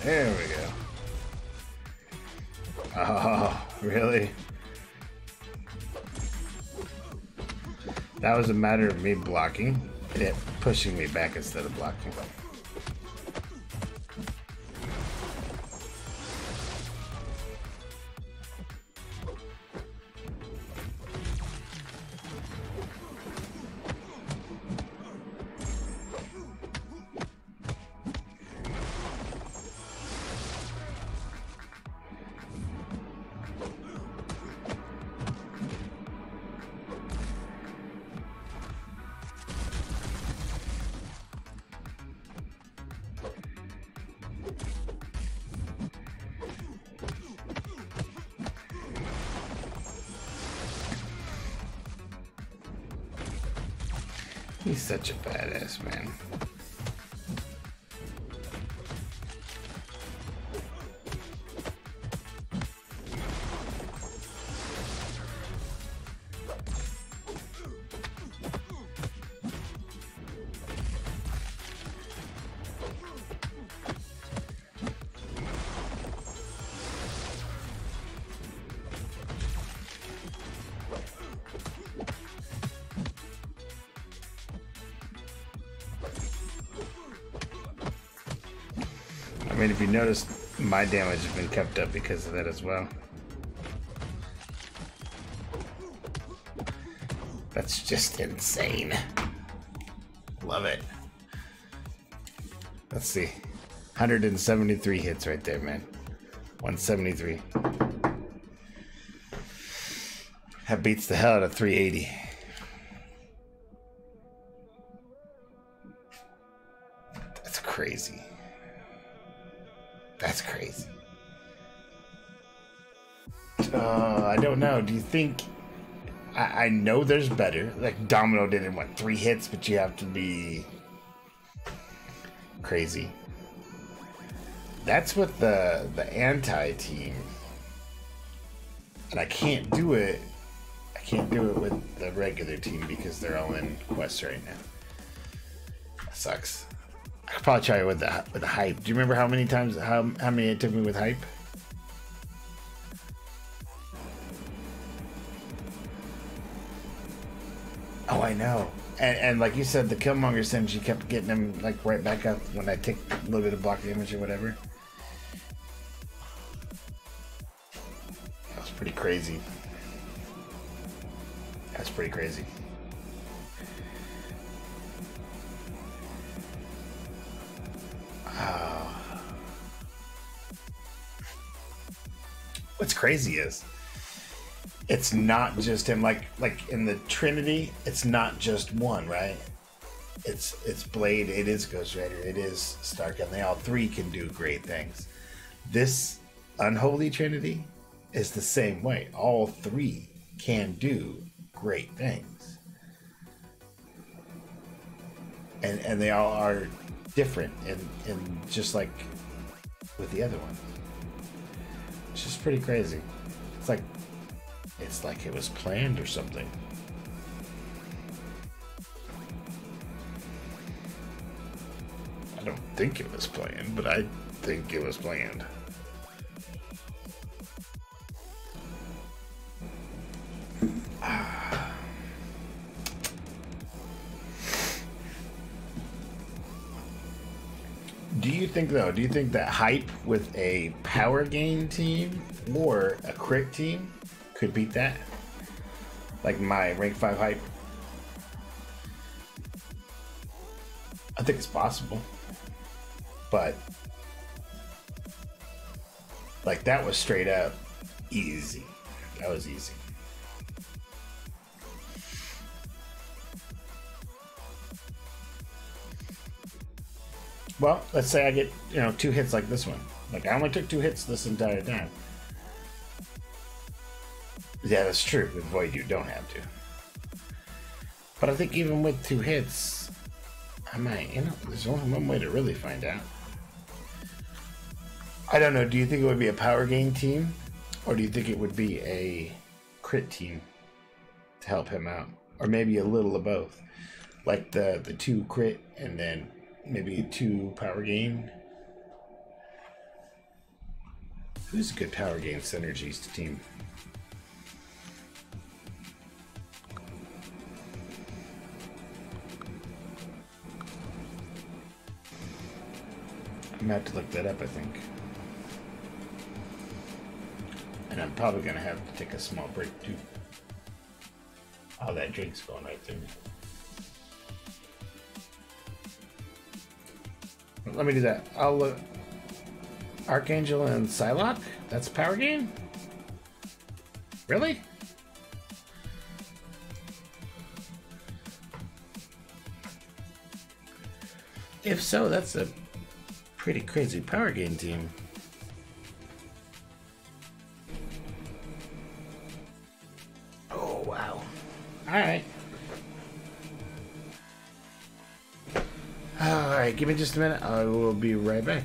There we go. Oh, really? That was a matter of me blocking and it pushing me back instead of blocking. He's such a badass, man. mean, if you notice, my damage has been kept up because of that as well. That's just insane. Love it. Let's see. 173 hits right there, man. 173. That beats the hell out of 380. That's crazy. That's crazy. I don't know. Do you think... I know there's better. Like, Domino did in, what, 3 hits? But you have to be... crazy. That's with the anti-team. And I can't do it. I can't do it with the regular team because they're all in quests right now. That sucks. I could probably try it with the hype. Do you remember how many times how many it took me with hype? Oh, I know. And like you said, the Killmonger synergy kept getting him like right back up when I take a little bit of block damage or whatever. That was pretty crazy. That's pretty crazy. What's crazy is it's not just him. Like in the Trinity, it's not just one, right? It's Blade, it is Ghost Rider, it is Stark, and they all three can do great things. This Unholy Trinity is the same way. All three can do great things. And they all are different and just like with the other one. It's just pretty crazy. It's like it was planned or something. I don't think it was planned, but I think it was planned. Do you think that hype with a power gain team or a crit team could beat that? Like my rank 5 hype? I think it's possible. But like that was straight up easy. That was easy. Well, let's say I get, 2 hits like this one. Like, I only took 2 hits this entire time. Yeah, that's true. With Void, you don't have to. But I think even with 2 hits, I might, there's only one way to really find out. I don't know. Do you think it would be a power gain team? Or do you think it would be a crit team to help him out? Or maybe a little of both. Like the 2 crit and then maybe 2 power gain. Who's a good power gain synergies to team? I'm gonna have to look that up, I think. And I'm probably gonna have to take a small break too. Oh, that drink's going right through me. Let me do that. I'll look. Archangel and Psylocke? That's power gain? Really? If so, that's a pretty crazy power gain team. Oh, wow. Alright. Alright, give me just a minute. I will be right back.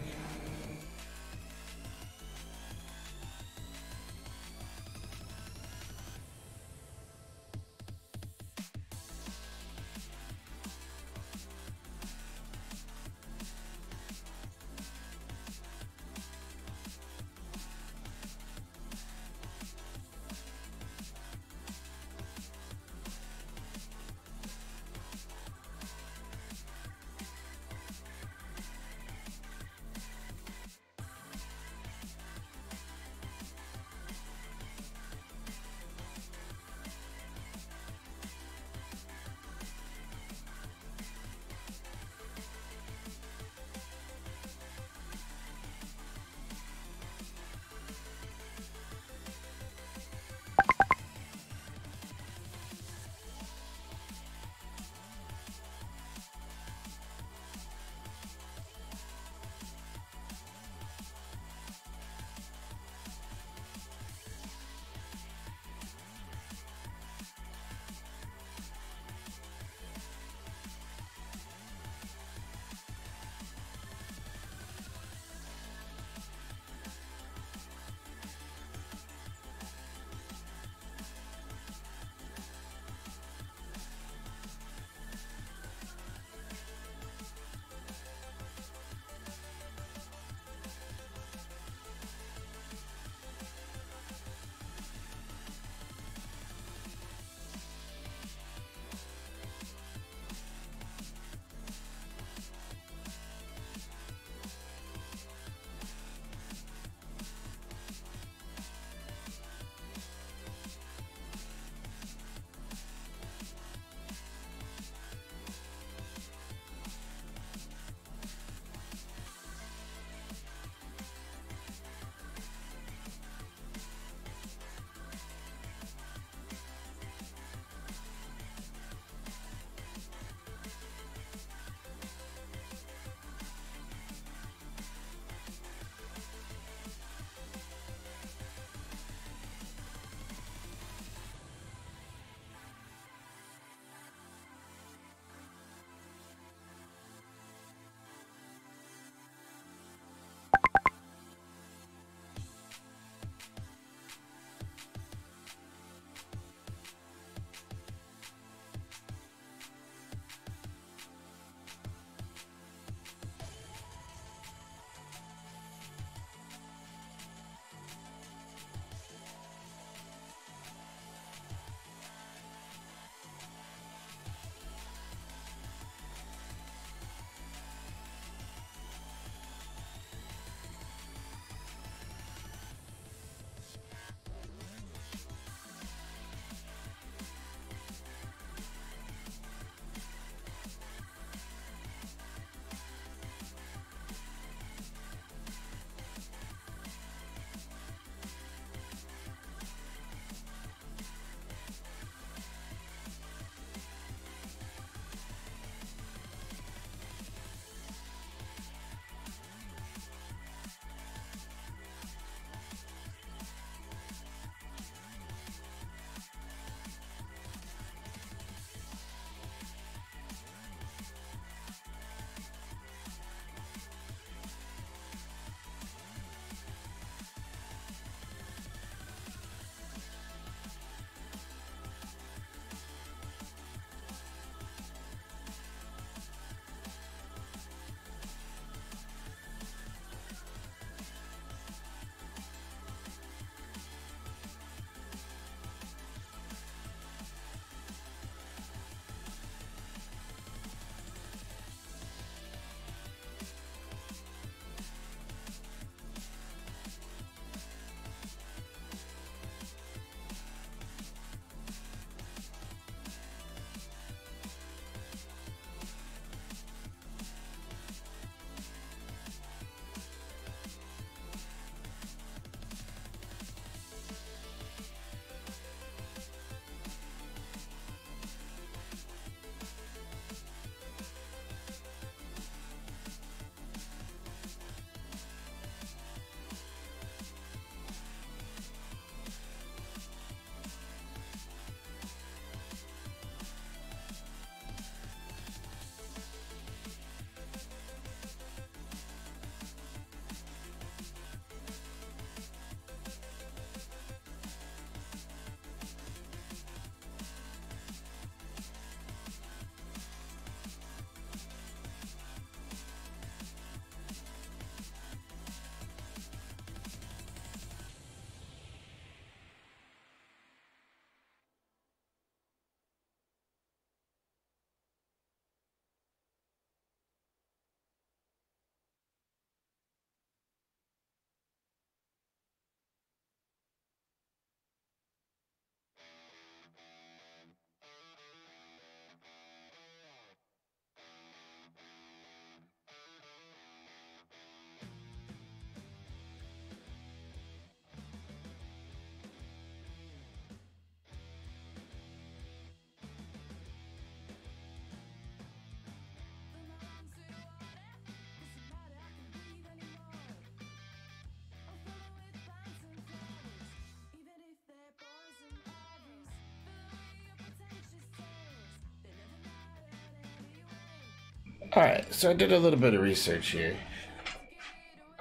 Alright, so I did a little bit of research here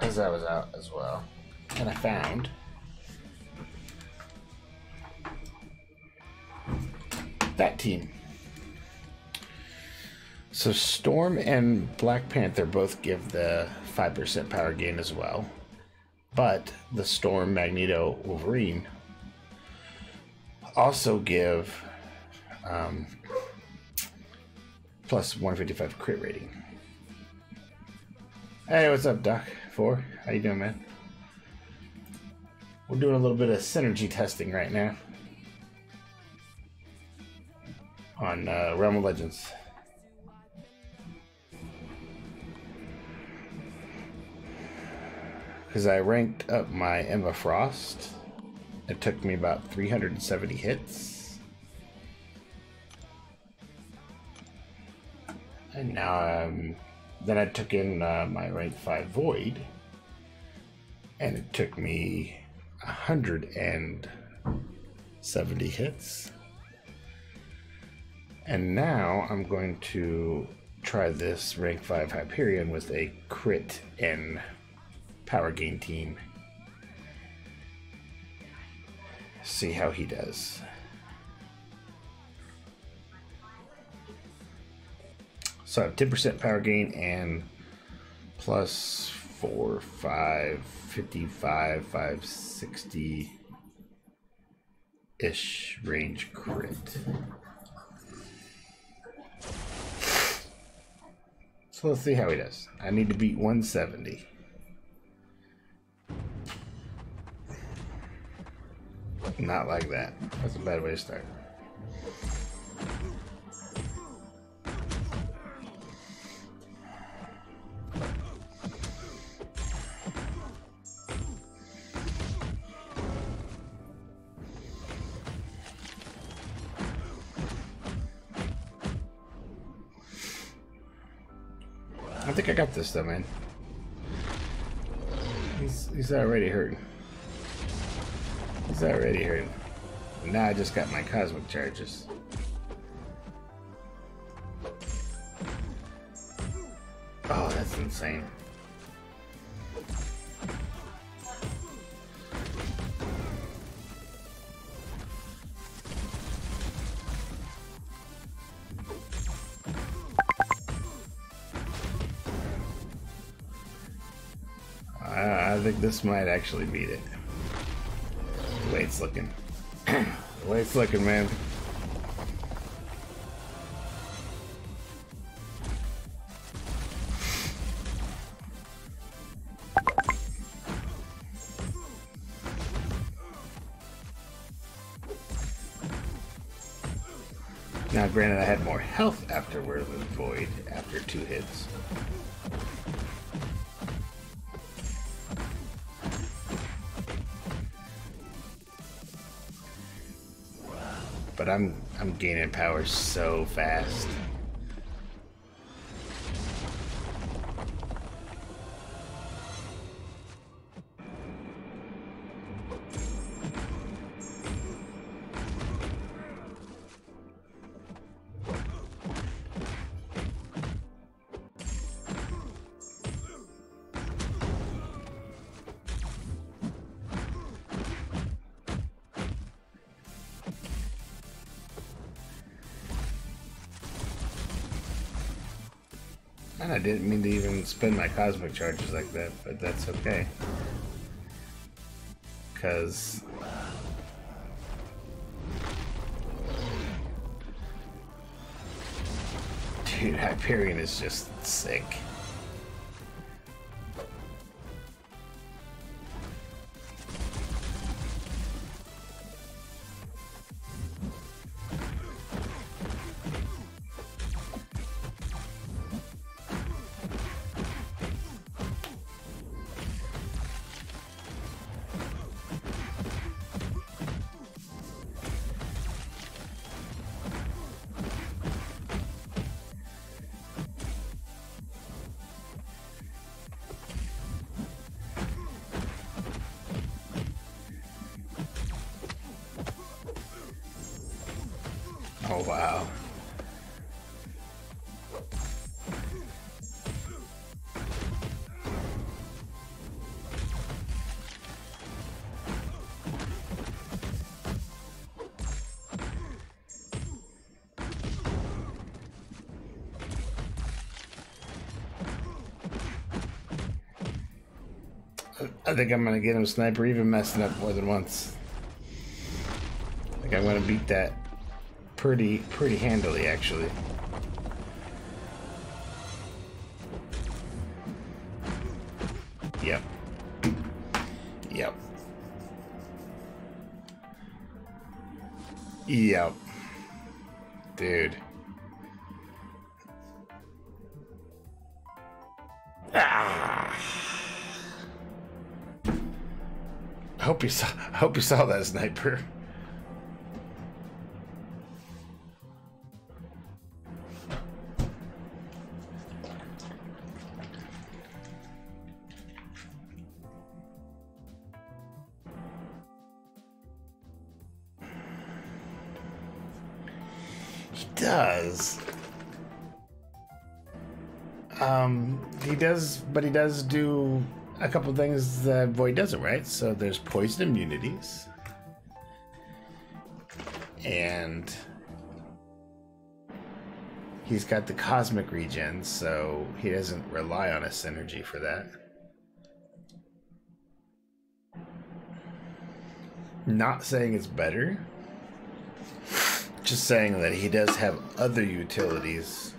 as I was out as well, and I found that team. So Storm and Black Panther both give the 5% power gain as well, but the Storm, Magneto, Wolverine also give plus 155 crit rating. Hey, what's up, Doc? 4? How you doing, man? We're doing a little bit of synergy testing right now on Realm of Legends. Because I ranked up my Emma Frost. It took me about 370 hits. And now, then I took in my rank 5 Void, and it took me 170 hits. And now I'm going to try this rank 5 Hyperion with a crit and power gain team. See how he does. So I have 10% power gain and plus 4, 5, 55, 560-ish range crit. So let's see how he does. I need to beat 170. Not like that. That's a bad way to start. I think I got this though, man. He's already hurting. He's already hurting. Now I just got my cosmic charges. Oh, that's insane. I think this might actually beat it. The way it's looking. The way it's looking, man. Now, granted, I had more health afterward than Void after 2 hits. But I'm gaining power so fast. And I didn't mean to even spend my cosmic charges like that, but that's okay. Because dude, Hyperion is just sick. Oh, wow. I think I'm gonna get him sniper, even messing up more than once. I think I'm gonna beat that pretty handily, actually. Yep. Yep. Yep. Dude. Ah. I hope you saw that sniper. He does. He does, but he does do a couple things that Void doesn't, right? So there's poison immunities. And he's got the cosmic regen, so he doesn't rely on a synergy for that. Not saying it's better. Just saying that he does have other utilities.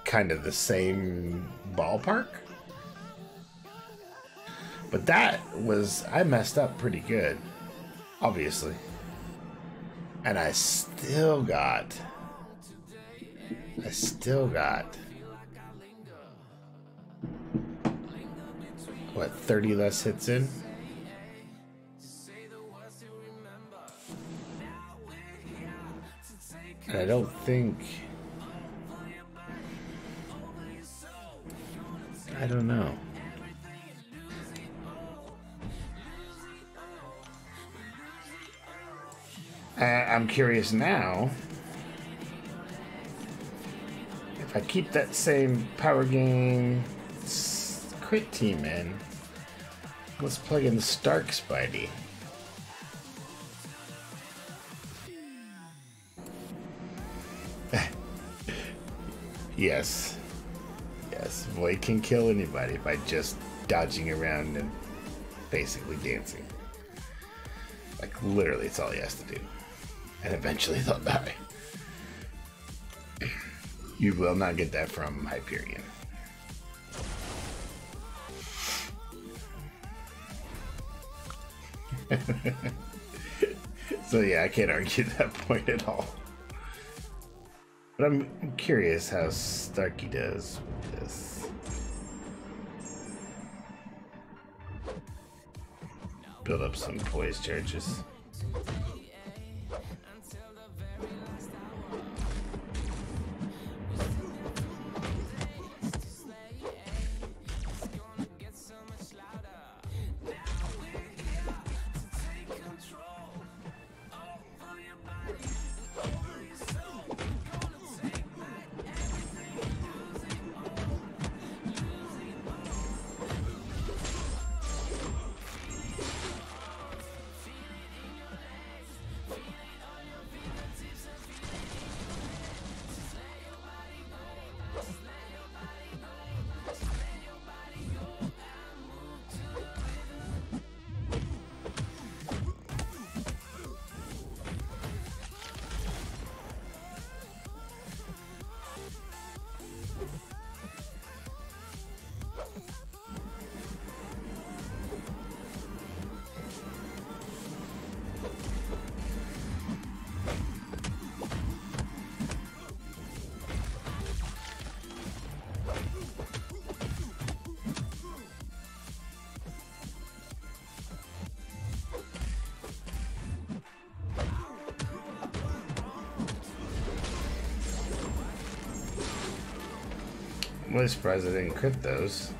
Kind of the same ballpark. But that was... I messed up pretty good. Obviously. And I still got... What, 30 less hits in? And I don't think... I don't know. I'm curious now. If I keep that same power gain crit team in, let's plug in the Stark Spidey. Yes. Yes, Void can kill anybody by just dodging around and basically dancing. Like, literally, it's all he has to do. And eventually they'll die. You will not get that from Hyperion. So yeah, I can't argue that point at all. But I'm curious how Starky does with this. Build up some poise charges. I'm really surprised I didn't crit those.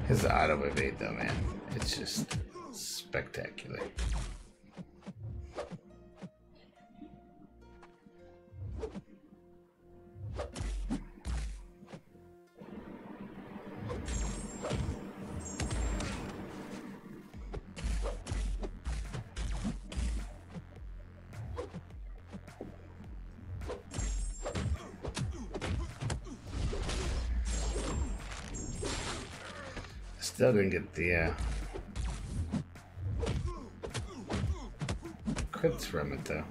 His auto evade, though, man. It's just spectacular. Still didn't get the crits from it, though.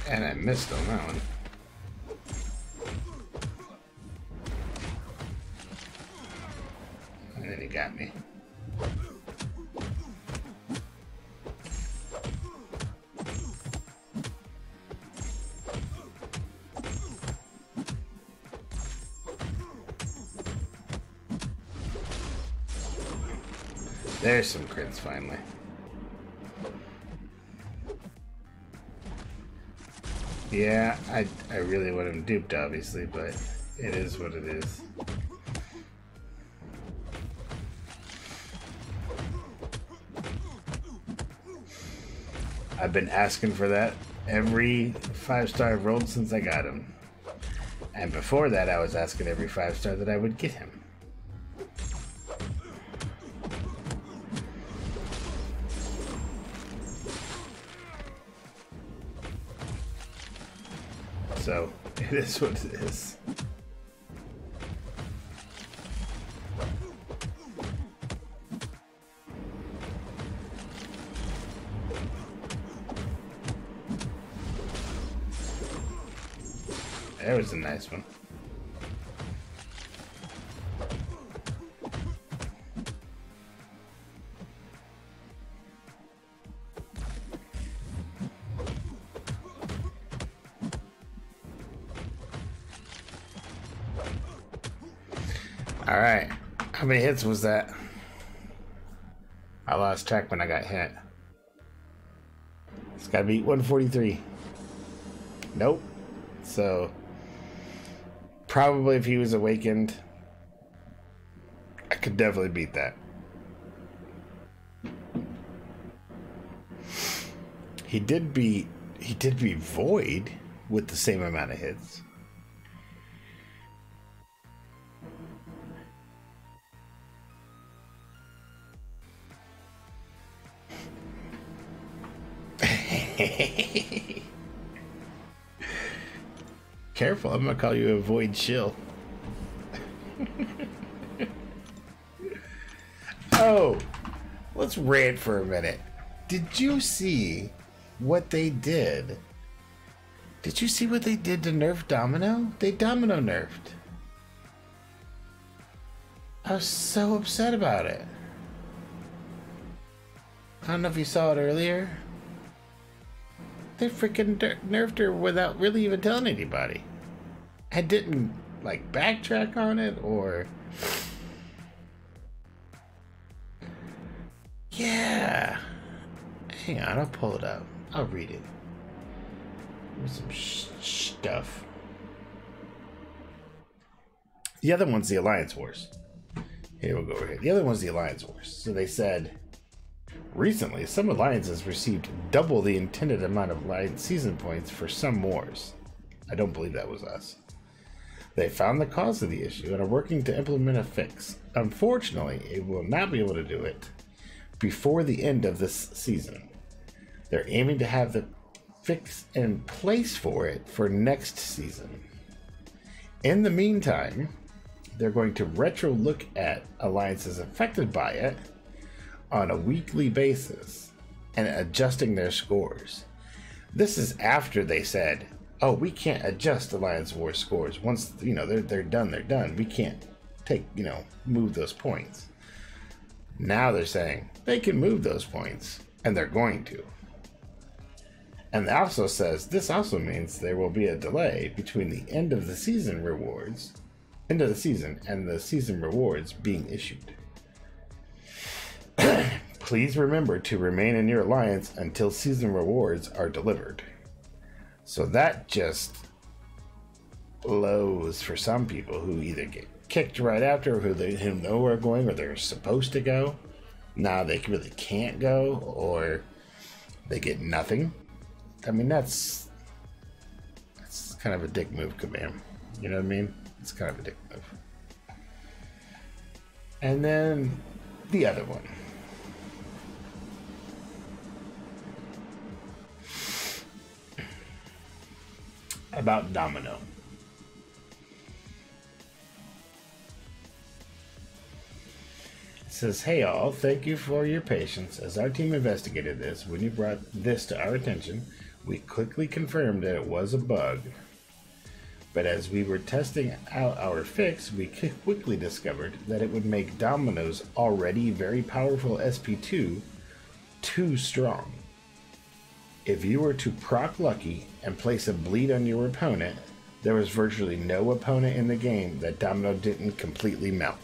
And I missed on that one. And then he got me. There's some crits finally. Yeah, I really want him duped, obviously, but it is what it is. I've been asking for that every 5-star I've rolled since I got him. And before that, I was asking every 5-star that I would get him. So, it is what it is. That was a nice one. All right, how many hits was that? I lost track when I got hit. It's gotta be 143. Nope. So probably if he was awakened, I could definitely beat that. He did beat Void with the same amount of hits. Careful, I'm gonna call you a void shill. Oh, let's rant for a minute. Did you see what they did? Did you see what they did to nerf Domino? They Domino nerfed. I was so upset about it. I don't know if you saw it earlier. They freaking nerfed her without really even telling anybody. I didn't like backtrack on it or... Yeah. Hang on, I'll pull it up. I'll read it. There's some stuff. The other one's the Alliance Wars. Here, we'll go over here. The other one's the Alliance Wars. So they said... Recently, some alliances received double the intended amount of alliance season points for some wars. I don't believe that was us. They found the cause of the issue and are working to implement a fix. Unfortunately, it will not be able to do it before the end of this season. They're aiming to have the fix in place for it for next season. In the meantime, they're going to retro look at alliances affected by it on a weekly basis and adjusting their scores. This is after they said, oh, we can't adjust Alliance War scores. Once, you know, they're done, they're done. We can't take, you know, move those points. Now they're saying they can move those points, and they're going to. And it also says, this also means there will be a delay between the end of the season rewards end of the season and the season rewards being issued. Please remember to remain in your alliance until season rewards are delivered. So that just blows for some people who either get kicked right after, or who know where they're going, or they're supposed to go. Now they really can't go, or they get nothing. I mean, that's kind of a dick move, Kabam. You know what I mean? It's kind of a dick move. And then the other one. About Domino. It says, "Hey all, thank you for your patience. As our team investigated this, when you brought this to our attention, we quickly confirmed that it was a bug. But as we were testing out our fix, we quickly discovered that it would make Domino's already very powerful SP2 too strong. If you were to proc Lucky and place a bleed on your opponent, there was virtually no opponent in the game that Domino didn't completely melt.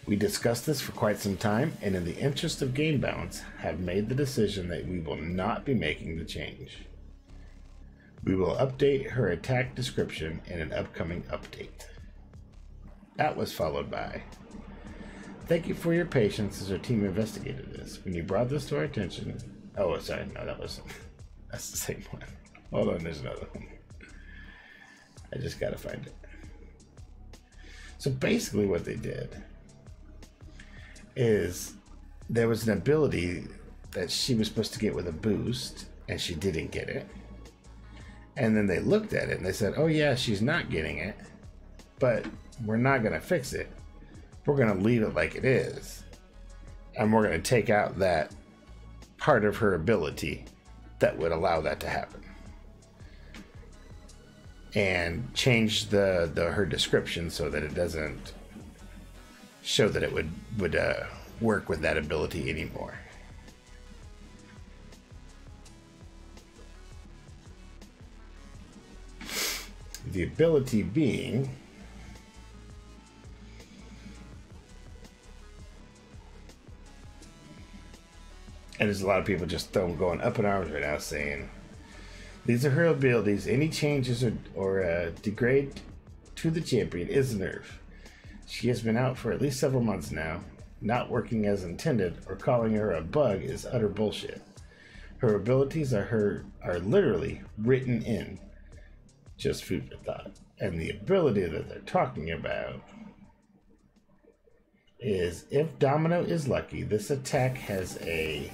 We discussed this for quite some time, and in the interest of game balance, have made the decision that we will not be making the change. We will update her attack description in an upcoming update." That was followed by, "Thank you for your patience as our team investigated this. When you brought this to our attention..." Oh, sorry, no, that's the same one. Hold on, there's another one. I just gotta find it. So basically what they did is there was an ability that she was supposed to get with a boost, and she didn't get it. And then they looked at it and they said, "Oh yeah, she's not getting it, but we're not gonna fix it. We're gonna leave it like it is. And we're gonna take out that part of her ability that would allow that to happen. And change her description so that it doesn't show that it would work with that ability anymore." The ability being, and there's a lot of people just going up in arms right now saying, "These are her abilities. Any changes or degrade to the champion is a nerf. She has been out for at least several months now. Not working as intended or calling her a bug is utter bullshit. Her abilities are literally written in. Just food for thought. And the ability that they're talking about is, if Domino is lucky, this attack has a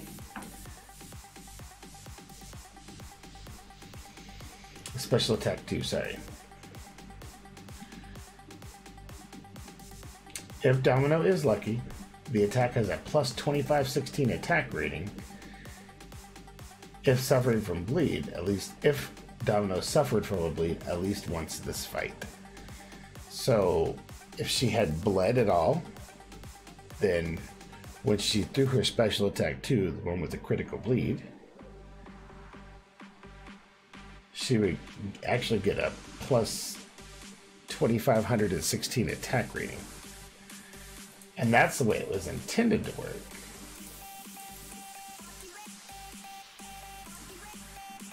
special attack 2, sorry. If Domino is lucky, the attack has a plus 25/16 attack rating. If suffering from bleed, at least if Domino suffered from a bleed at least once this fight. So if she had bled at all, then when she threw her special attack 2, the one with the critical bleed, she would actually get a plus 2516 attack rating. And that's the way it was intended to work.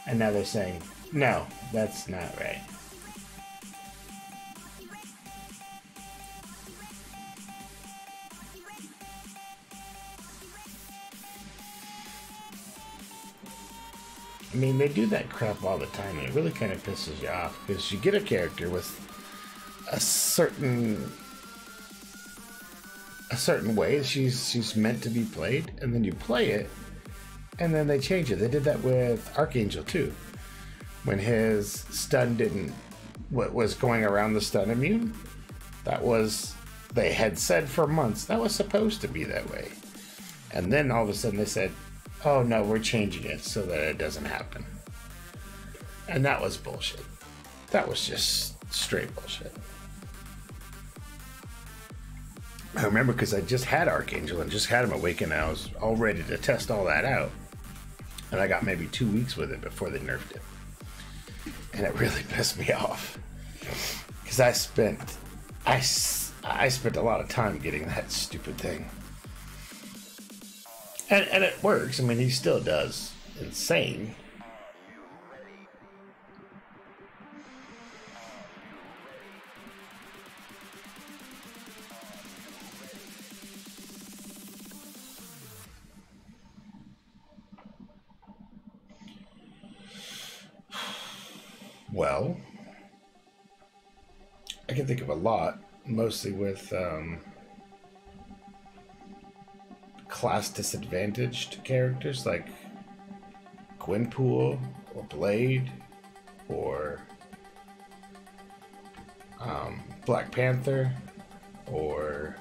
And now they're saying, no, that's not right. I mean, they do that crap all the time, and it really kind of pisses you off, because you get a character with a certain way she's meant to be played, and then you play it, and then they change it. They did that with Archangel too. When his stun what was going around the stun immune, they had said for months that was supposed to be that way. And then all of a sudden they said, oh no, we're changing it so that it doesn't happen. And that was bullshit. That was just straight bullshit. I remember because I just had Archangel and just had him awaken, and I was all ready to test all that out. And I got maybe 2 weeks with it before they nerfed it. And it really pissed me off. Because Because I spent a lot of time getting that stupid thing. And it works. I mean, he still does. Insane. Well, I can think of a lot, mostly with class disadvantaged characters like Gwenpool or Blade or Black Panther or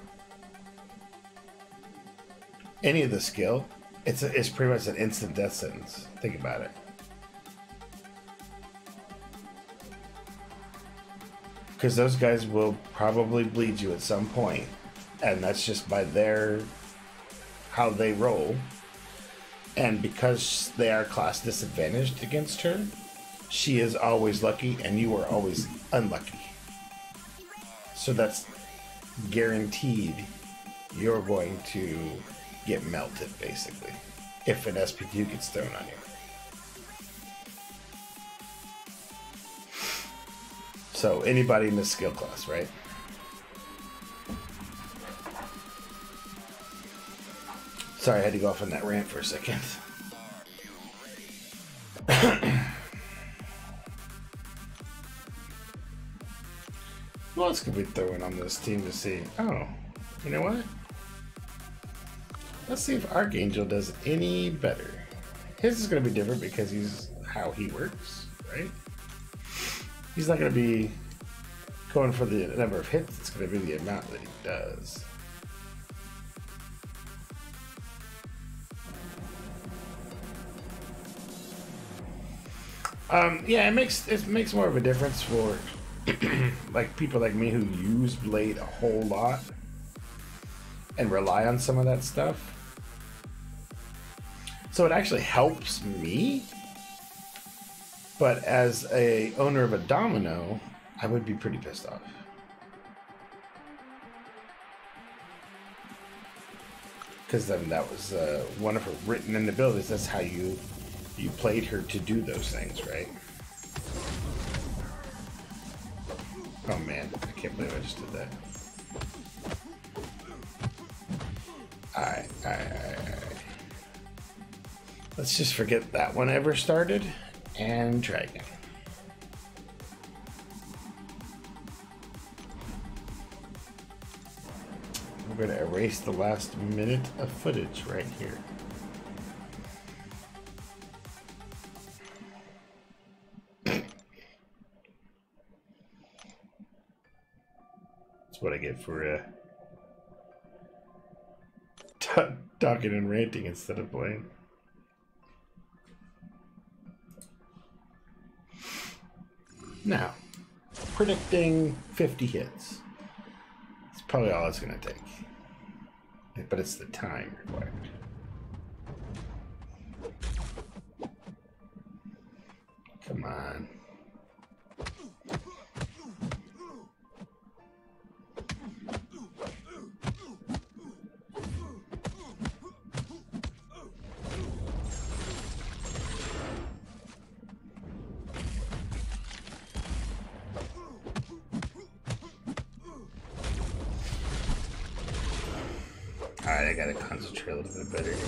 any of the skill. It's pretty much an instant death sentence. Think about it. Because those guys will probably bleed you at some point, and that's just by how they roll. And because they are class disadvantaged against her, she is always lucky, and you are always unlucky. So that's guaranteed you're going to get melted, basically, if an SP2 gets thrown on you. So anybody in this skill class, right? Sorry, I had to go off on that rant for a second. Who else could we throw in on this team to see? Oh, you know what? Let's see if Archangel does any better. His is going to be different because he's how he works, right? He's not going to be going for the number of hits. It's going to be the amount that he does. Yeah, it makes more of a difference for like people like me who use Blade a whole lot and rely on some of that stuff. So it actually helps me. But as a owner of a domino, I would be pretty pissed off. Because then that was one of her written in abilities. That's how you played her to do those things, right? Oh man, I can't believe I just did that. Alright. Let's just forget that one ever started. And try again. We're going to erase the last minute of footage right here. That's what I get for talking and ranting instead of playing. Now, predicting 50 hits. It's probably all it's going to take. But it's the time required. Come on. Alright, I gotta concentrate a little bit better here.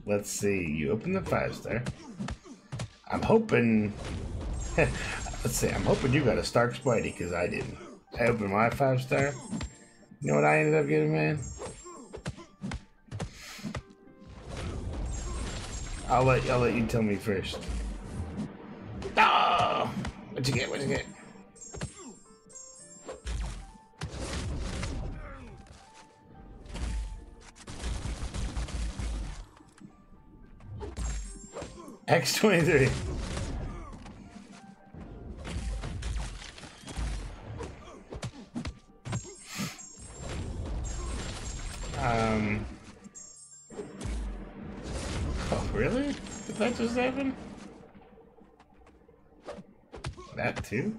Let's see. You open the 5-star. I'm hoping. Let's see. I'm hoping you got a Stark Spidey because I didn't. I opened my 5-star. You know what I ended up getting, man? I'll let you tell me first. Oh! What'd you get? What'd you get? X-23. Oh, really? Did that just happen? That too?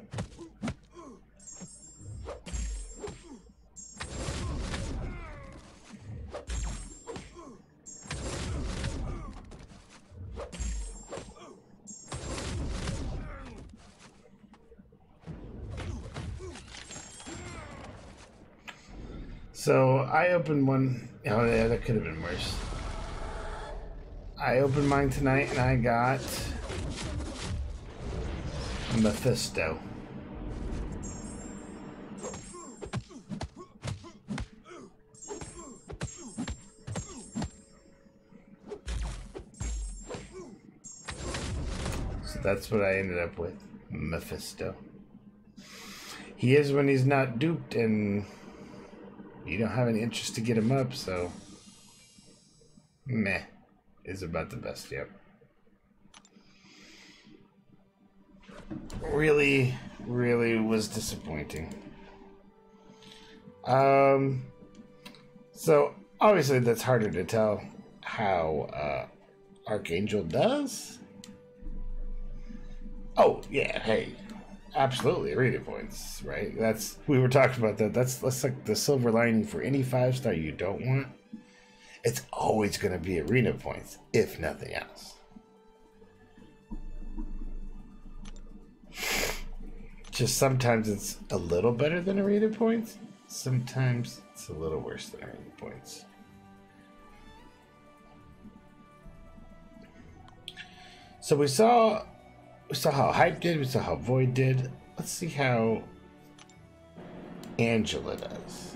So I opened one. Oh yeah, that could have been worse. I opened mine tonight and I got Mephisto. So that's what I ended up with. Mephisto. He is when he's not duped and you don't have any interest to get him up, so meh is about the best, yep. Really was disappointing. So obviously that's harder to tell how Archangel does. Oh yeah, hey, absolutely arena points, right? We were talking about that. That's like the silver lining for any 5-star you don't want. It's always going to be arena points, if nothing else. Just sometimes it's a little better than arena points. Sometimes it's a little worse than arena points. So we saw how Hype did. We saw how Void did. Let's see how Angela does.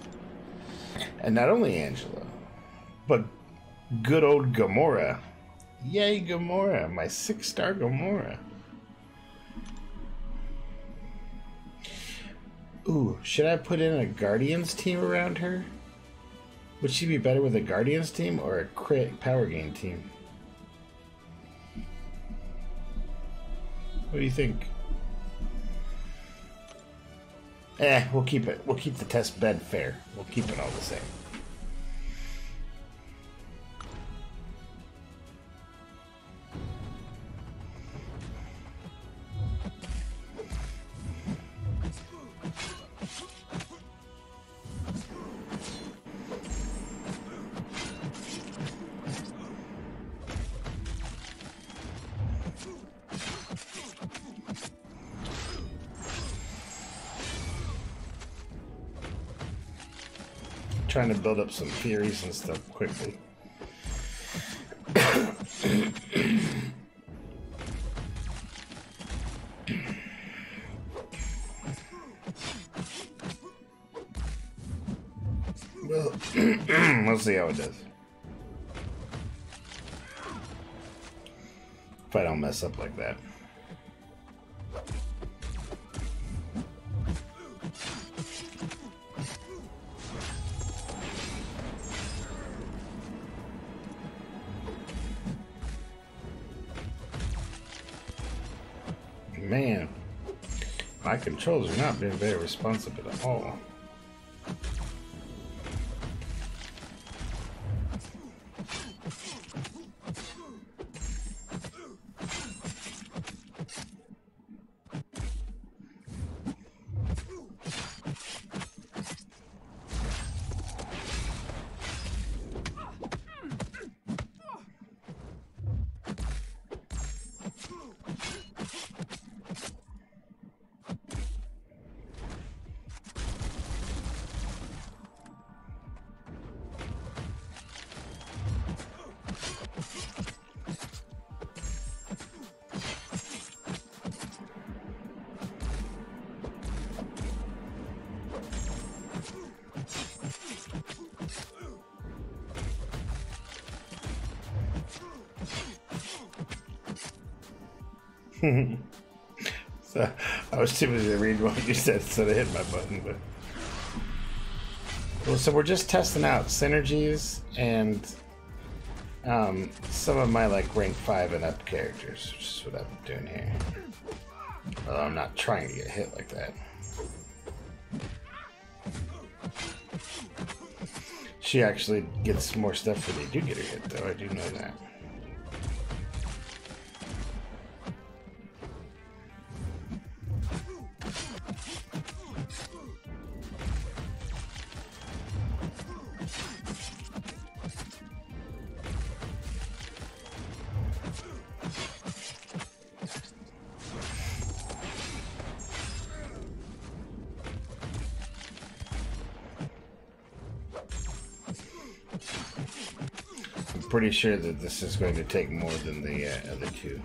And not only Angela, but good old Gamora. Yay, Gamora. My 6-star Gamora. Ooh, should I put in a Guardians team around her? Would she be better with a Guardians team or a crit power gain team? What do you think? We'll keep it. We'll keep the test bed fair. We'll keep it all the same. Trying to build up some theories and stuff quickly. Well, we'll see how it does. If I don't mess up like that. Man, my controls are not being very responsive at all. So I was too busy to read what you said, so I hit my button. But well, so we're just testing out synergies and some of my like rank 5 and up characters, which is what I'm doing here. Well, I'm not trying to get hit like that. She actually gets more stuff when they do get her hit, though. I do know that. Pretty sure that this is going to take more than the other two.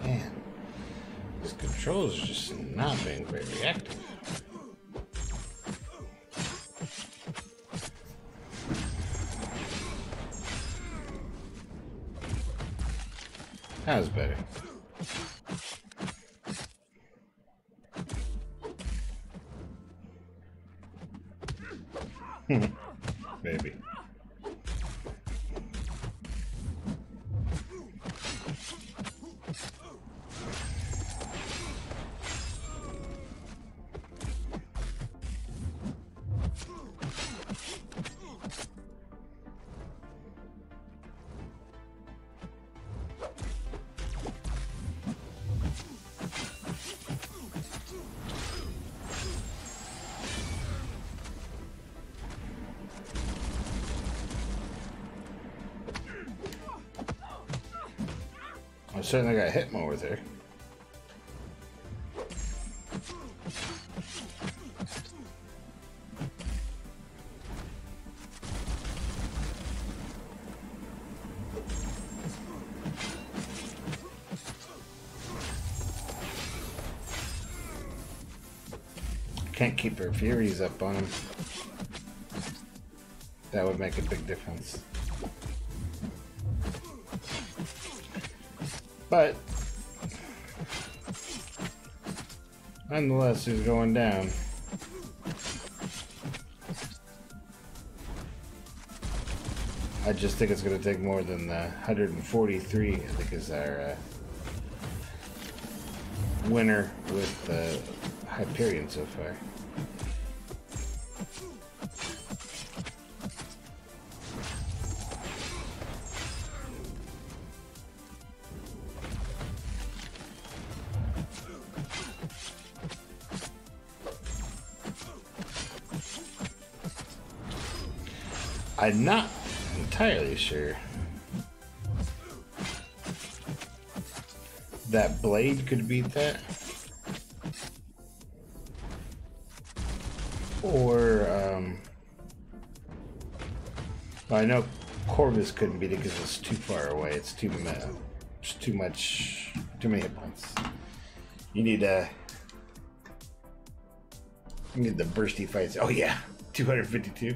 Man, these controls are just not being very reactive. That was better. Maybe. I certainly got hit more with her. Can't keep her furies up on him. That would make a big difference. But nonetheless, he's going down. I just think it's going to take more than 143. I think is our winner with Hyperion so far. I'm not entirely sure that Blade could beat that, or well, I know Corvus couldn't beat it because it's too far away. It's too much, too many hit points. You need the bursty fights. Oh yeah, 252.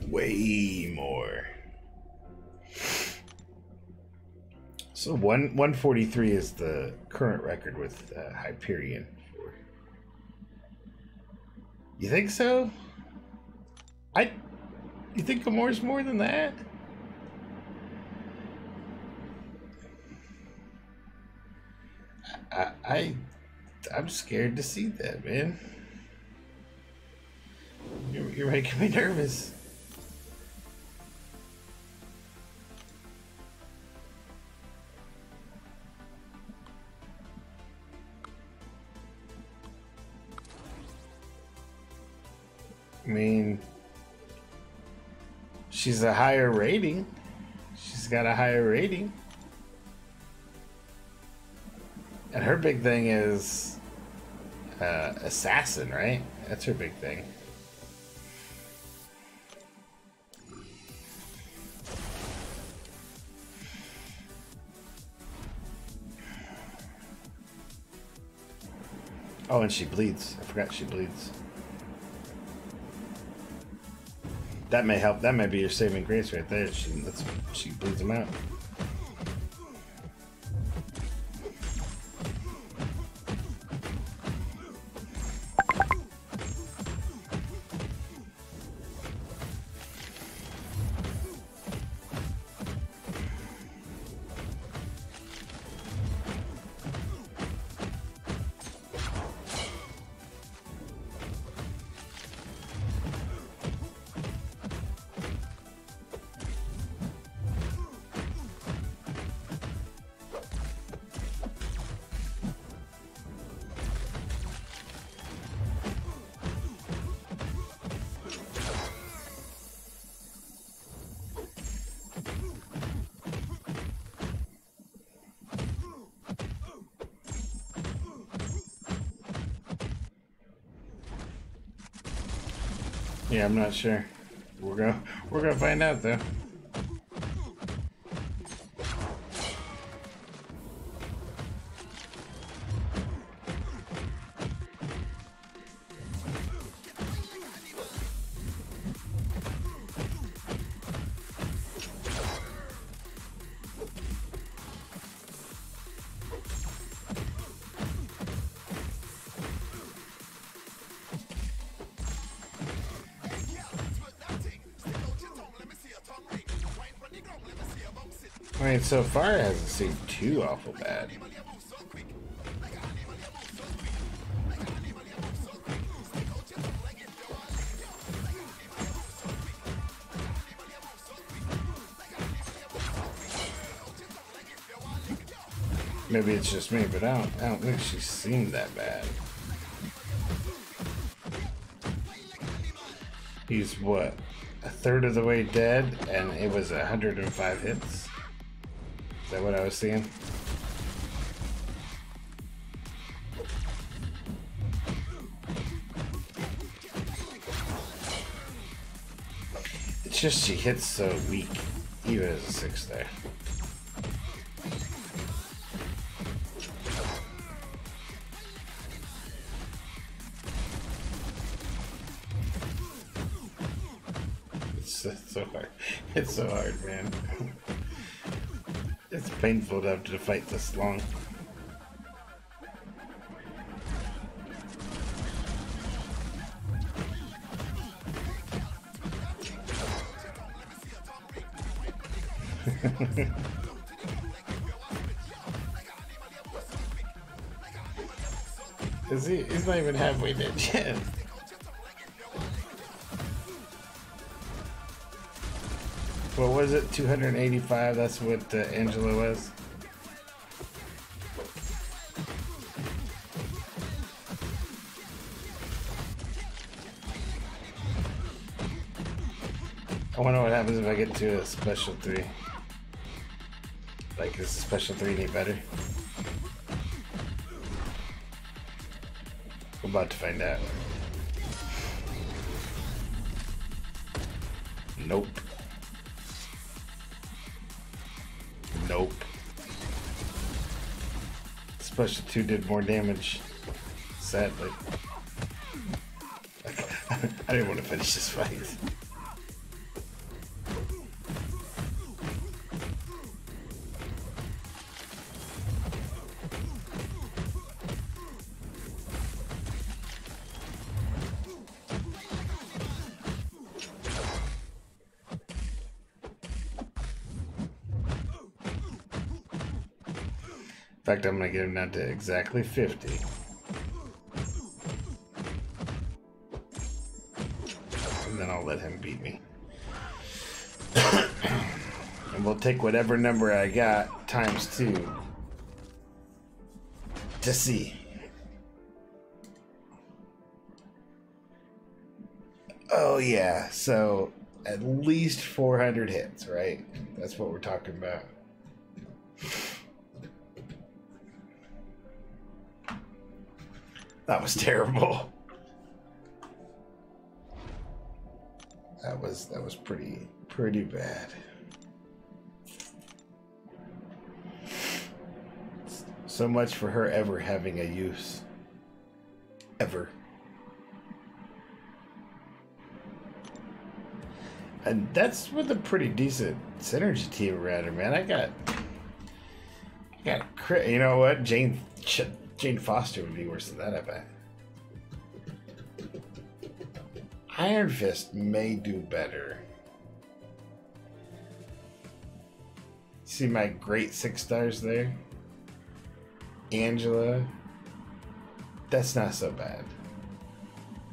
Way more. So 143 is the current record with Hyperion. You think so? You think Gamora's more than that? I'm scared to see that, man. You're making me nervous. I mean, she's a higher rating. She's got a higher rating. And her big thing is assassin, right? That's her big thing. Oh, and she bleeds. I forgot she bleeds. That may help. That may be your saving grace right there. She bleeds him out. Yeah, I'm not sure. We're gonna find out though. I mean, so far it hasn't seemed too awful bad. Maybe it's just me, but I don't think she seemed that bad. He's what, a third of the way dead, and it was 105 hits? Is that what I was seeing? It's just she hits so weak, even as a 6 there. It's so hard. It's so hard, man. It's painful to have to fight this long. He's not even halfway dead yet. What was it? 285? That's what Angela was? I wonder what happens if I get to a special 3. Like, is the special 3 any better? We're about to find out. Nope. Nope. Special 2 did more damage. Sadly. I didn't want to finish this fight. In fact, I'm going to get him down to exactly 50. And then I'll let him beat me. And we'll take whatever number I got times 2 to see. Oh yeah, so at least 400 hits, right? That's what we're talking about. That was terrible. That was pretty bad. So much for her ever having a use. ever. And that's with a pretty decent synergy team around her, man. I got you know what? Jane Foster would be worse than that, I bet. Iron Fist may do better. See my great 6 stars there? Angela. That's not so bad.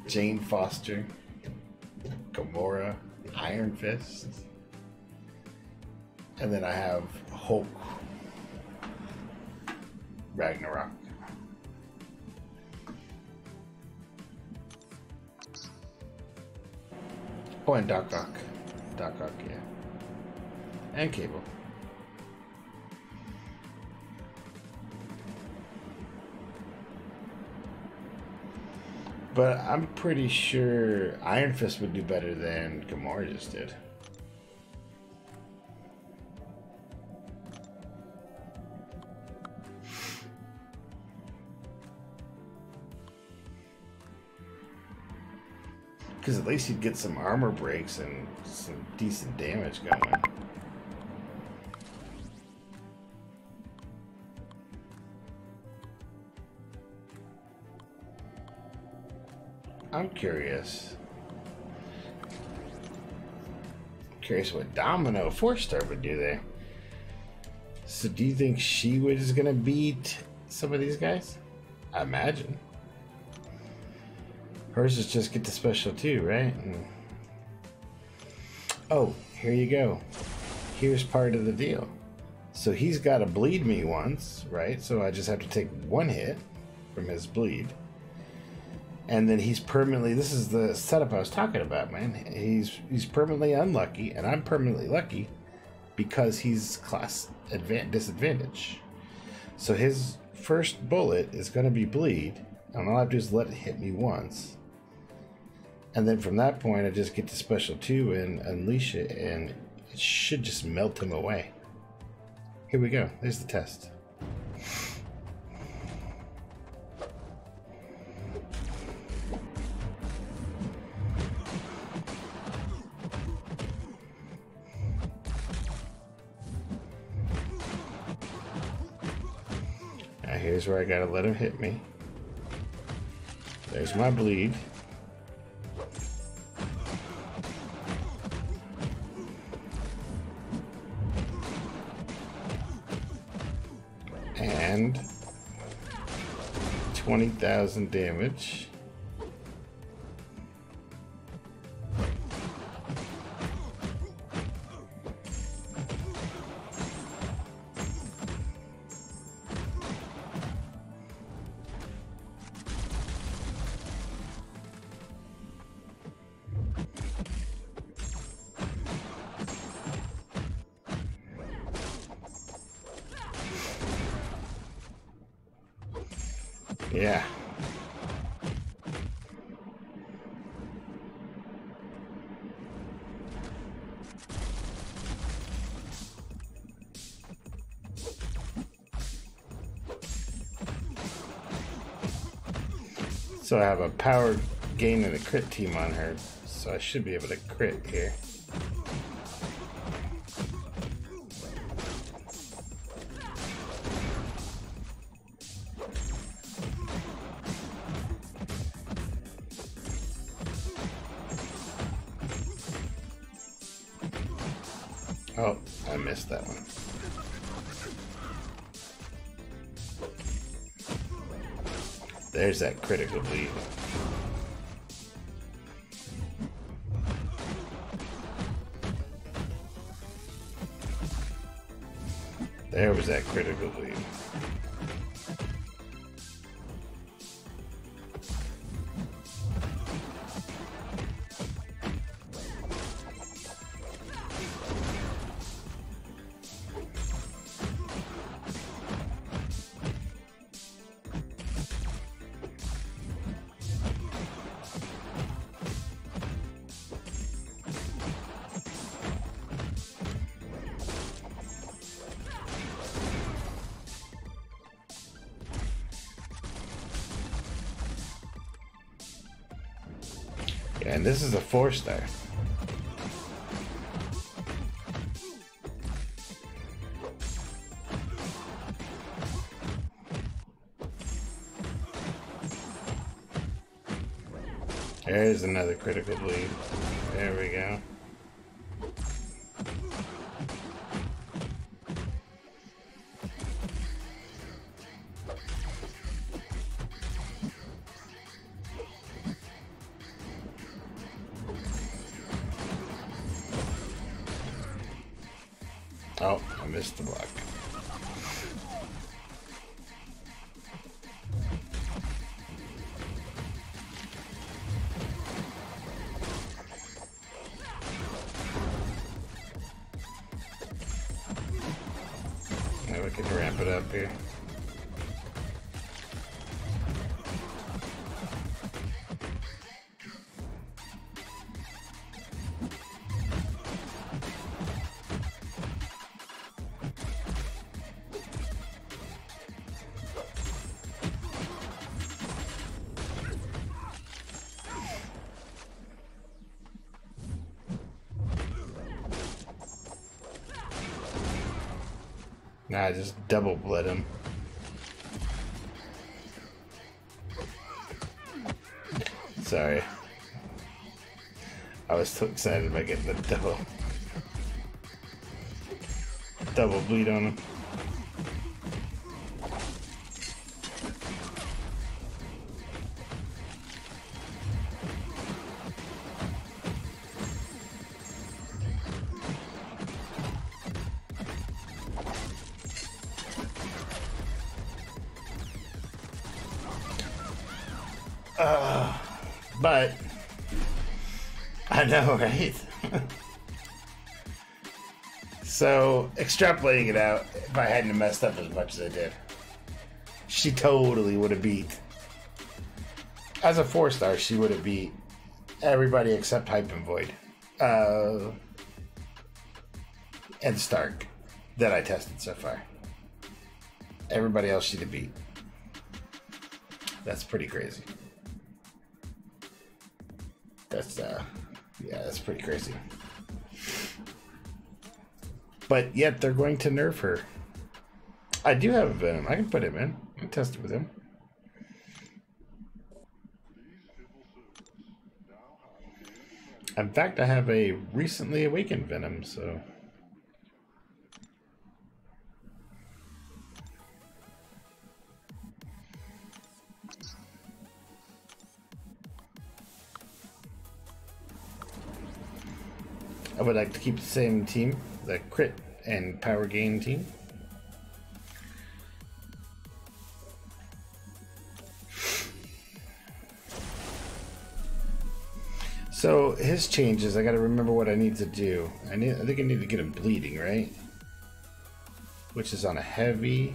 Jane Foster. Gamora. Iron Fist. And then I have Hulk. Ragnarok. Oh, and Doc Ock. Doc Ock, yeah. And Cable. But I'm pretty sure Iron Fist would do better than Gamora just did. Because at least you'd get some armor breaks and some decent damage going. I'm curious. Curious what Domino 4-star would do there. So do you think she is going to beat some of these guys? I imagine. Hers is just get the special too, right? Oh, here you go. Here's part of the deal. So he's got to bleed me once, right? So I just have to take 1 hit from his bleed. And then he's permanently, this is the setup I was talking about, man. He's permanently unlucky, and I'm permanently lucky because he's class disadvantage. So his first bullet is going to be bleed, and all I have to do is let it hit me once. And then from that point, I just get to special 2 and unleash it, and it should just melt him away. Here we go. There's the test. Now here's where I gotta let him hit me. There's my bleed. And 20,000 damage. Yeah. So I have a power gain and a crit team on her, so I should be able to crit here. Oh, I missed that one. There's that critical bleed. There was that critical bleed. And this is a 4-star. There's another critical bleed. There we go. Oh, I missed the block. Now we can ramp it up here. Nah, just double bled him. Sorry. I was so excited about getting the double bleed on him. But I know, right? So extrapolating it out, if I hadn't messed up as much as I did, she totally would have beat. As a 4-star, she would have beat everybody except Hype and Void, and Stark that I tested so far. Everybody else she'd have beat. That's pretty crazy. That's yeah, that's pretty crazy. But yet they're going to nerf her. I do have a Venom. I can put him in. I can test it with him. In fact, I have a recently awakened Venom, so. I would like to keep the same team, the crit and power gain team. So his changes, I got to remember what I need to do. I think I need to get him bleeding, right? Which is on a heavy.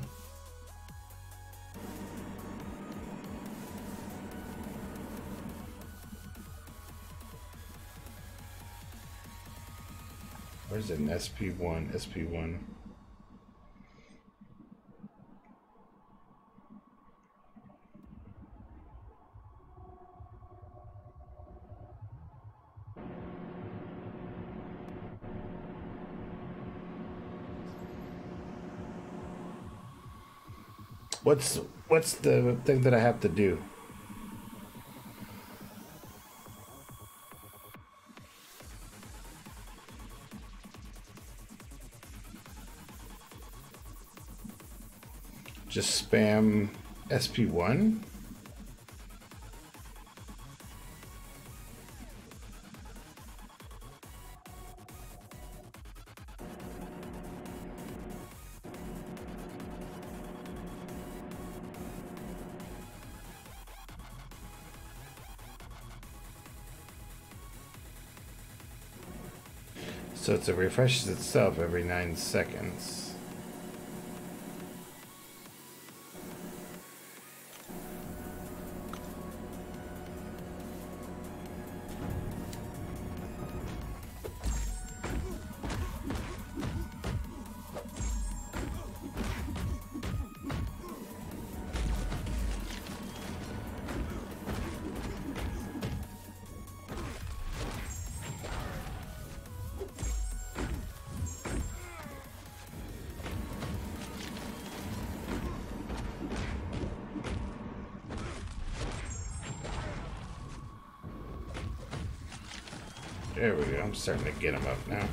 Where's it? An SP1, SP1. What's the thing that I have to do? Just spam SP1? So it refreshes itself every 9 seconds. There we go. I'm starting to get him up now.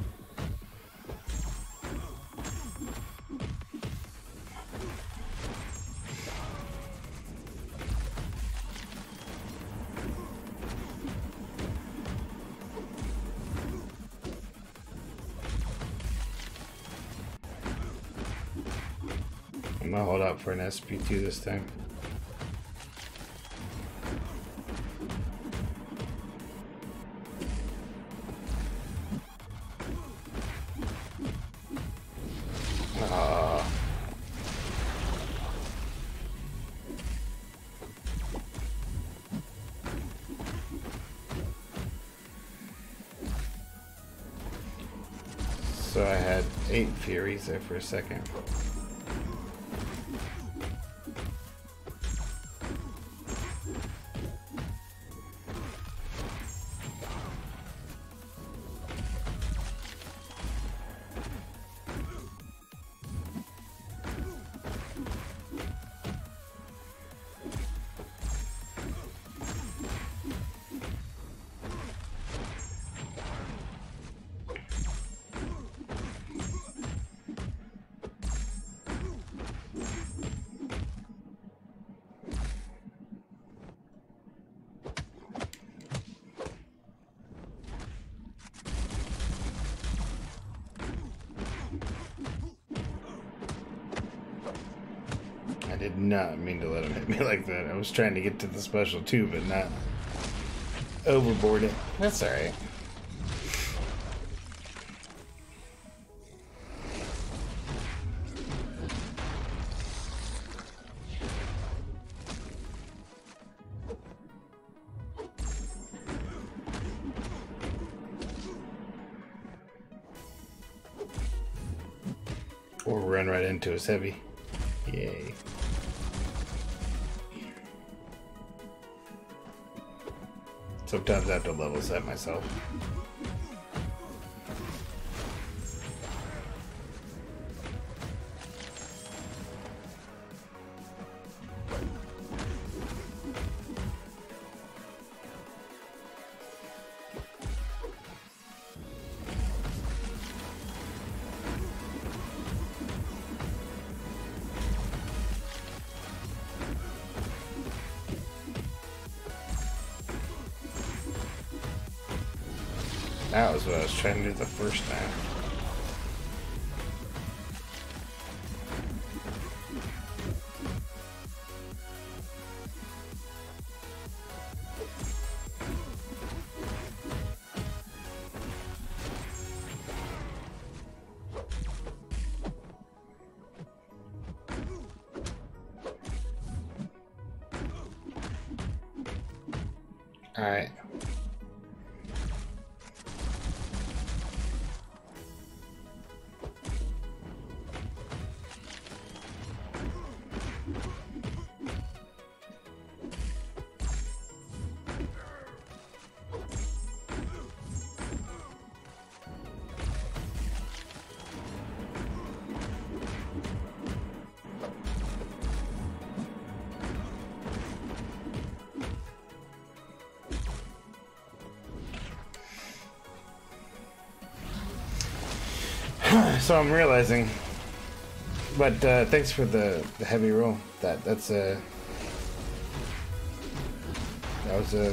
I'm gonna hold up for an SP2 this time. So I had 8 Furies there for a second. I did not mean to let him hit me like that. I was trying to get to the special too, but not overboard it. That's alright. Or run right into his heavy. Yay. Sometimes I have to level set myself. That was what I was trying to do the first time. All right. So I'm realizing, but thanks for the heavy roll. That was a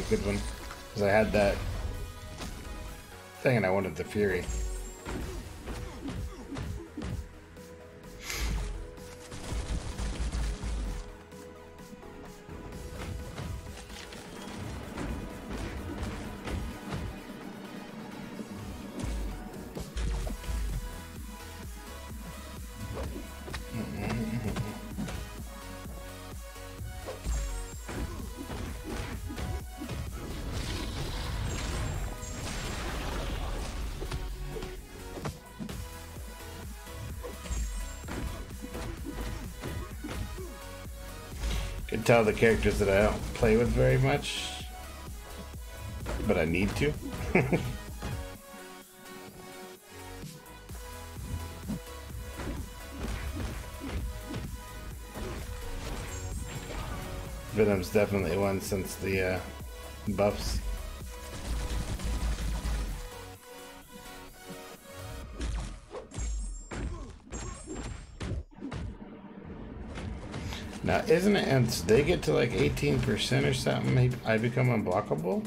good one, because I had that thing and I wanted the Fury. Can tell the characters that I don't play with very much, but I need to. Venom's definitely one since the buffs. Now, isn't it, and they get to like 18% or something, I become unblockable?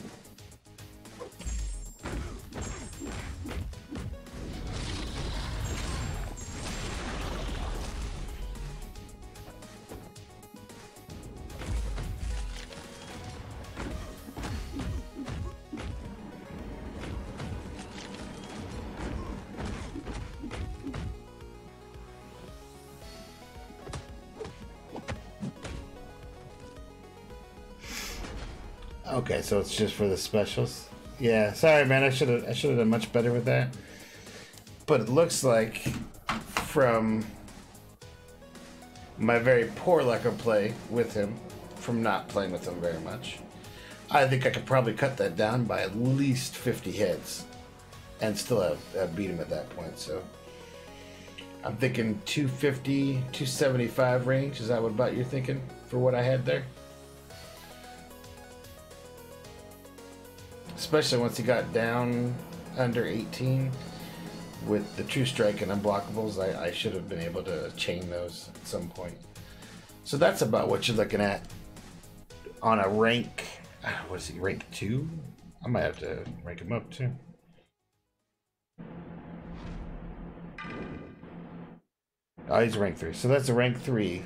Okay, so it's just for the specials. Yeah, sorry, man. I should have done much better with that. But it looks like from my very poor luck of play with him, from not playing with him very much, I think I could probably cut that down by at least 50 hits and still have beat him at that point. So I'm thinking 250, 275 range. Is that what about you're thinking for what I had there? Especially once he got down under 18 with the True Strike and Unblockables, I should have been able to chain those at some point. So that's about what you're looking at on a rank. What is he, rank 2? I might have to rank him up too. Oh, he's rank 3. So that's a rank 3,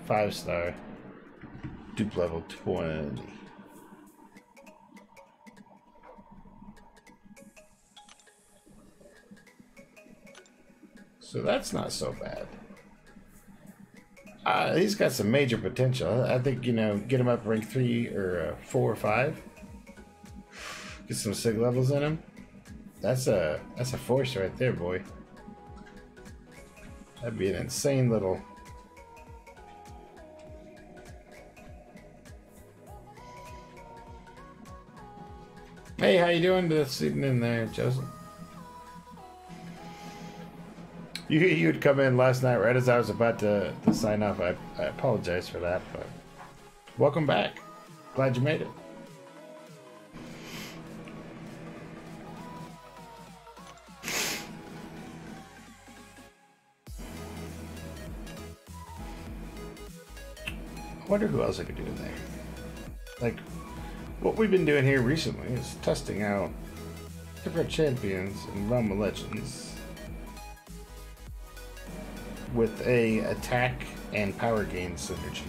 5-star, dupe level 20. So that's not so bad. He's got some major potential. I think, you know, get him up rank 3 or 4 or 5. Get some sig levels in him. That's a force right there, boy. That'd be an insane little. Hey, how you doing this evening there, Joseph? You'd come in last night right as I was about to sign off. I apologize for that, but welcome back. Glad you made it. I wonder who else I could do in there. Like, what we've been doing here recently is testing out different champions in Realm of Legends with a attack and power gain synergy.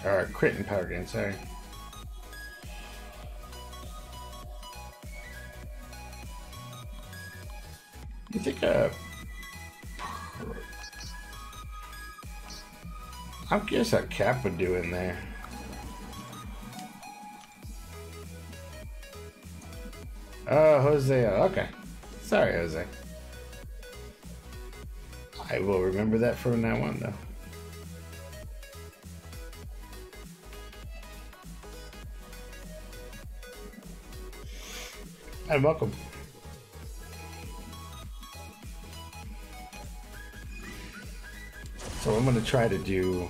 Or crit and power gain, sorry. You think I'm curious how Cap would do in there. Oh, Jose. Okay. Sorry, Jose. I will remember that from now on, though. And welcome. So I'm going to try to do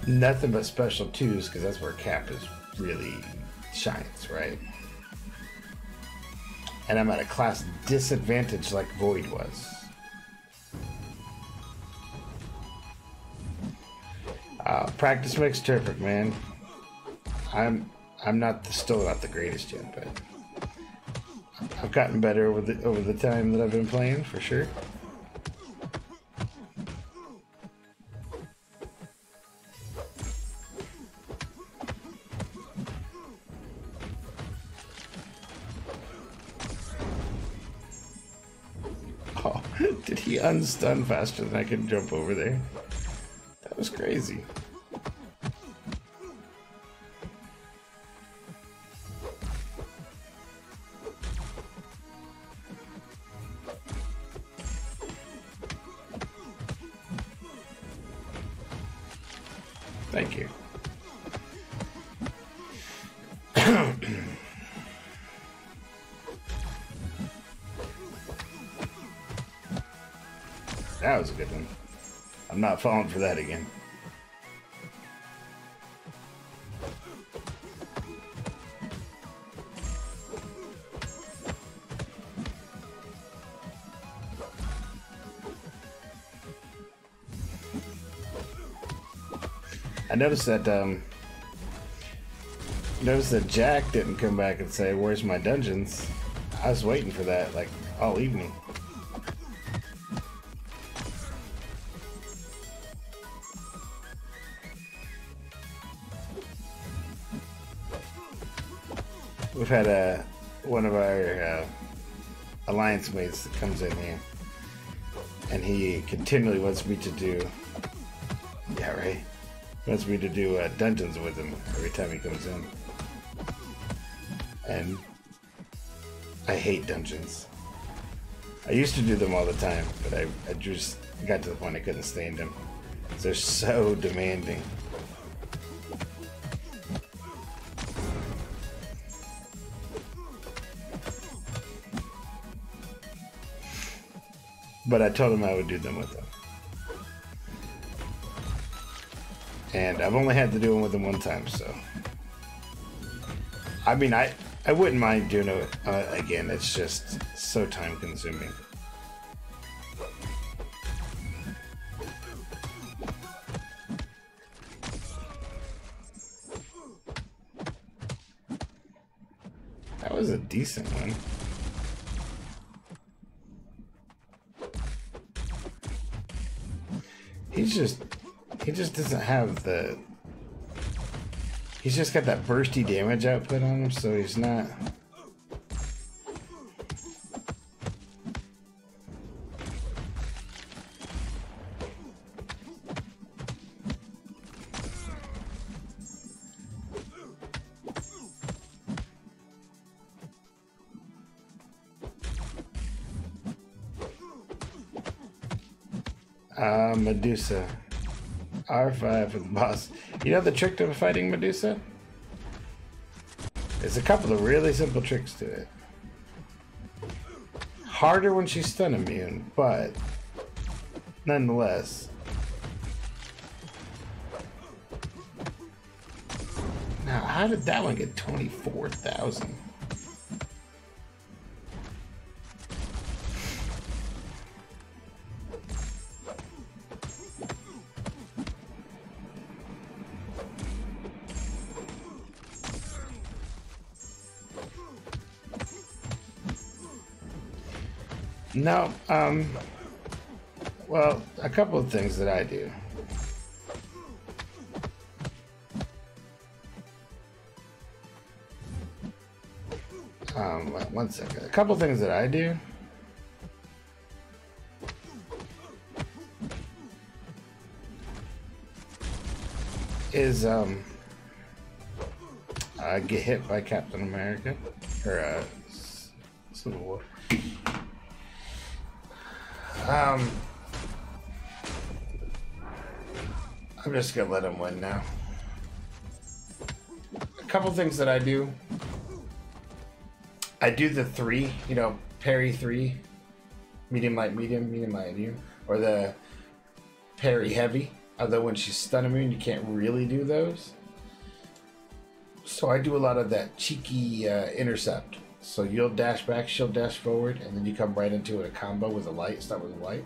nothing but special 2s, because that's where Cap is really shines, right? And I'm at a class disadvantage like Void was. Practice makes perfect, man. I'm still not the greatest yet, but I've gotten better over the time that I've been playing, for sure. Oh, did he unstun faster than I could jump over there? That was crazy. Thank you. That was a good one. I'm not falling for that again. I noticed that Jack didn't come back and say, "Where's my dungeons?" I was waiting for that like all evening. We've had one of our alliance mates that comes in here, and he continually wants me to do. Yeah, right. Wants me to do dungeons with him every time he comes in, and I hate dungeons. I used to do them all the time, but I just got to the point I couldn't stand them. They're so demanding. But I told him I would do them with him. And I've only had to do them with him one time, so... I mean, I wouldn't mind doing it again. It's just so time-consuming. That was a decent one. He just doesn't have the... He's just got that bursty damage output on him, so he's not... Medusa. R5 for the boss. You know the trick to fighting Medusa? There's a couple of really simple tricks to it. Harder when she's stun immune, but nonetheless. Now, how did that one get 24,000? No, well, a couple of things that I do. One second. A couple of things that I do. Is, I get hit by Captain America, or, Civil War. I'm just gonna let him win now. A couple things that I do. I do the 3, you know, parry 3, medium, light, medium, medium, light, medium, or the parry heavy. Although when she's stun immune, you can't really do those. So I do a lot of that cheeky intercept. So you'll dash back, she'll dash forward, and then you come right into a combo with a light. Start with a light.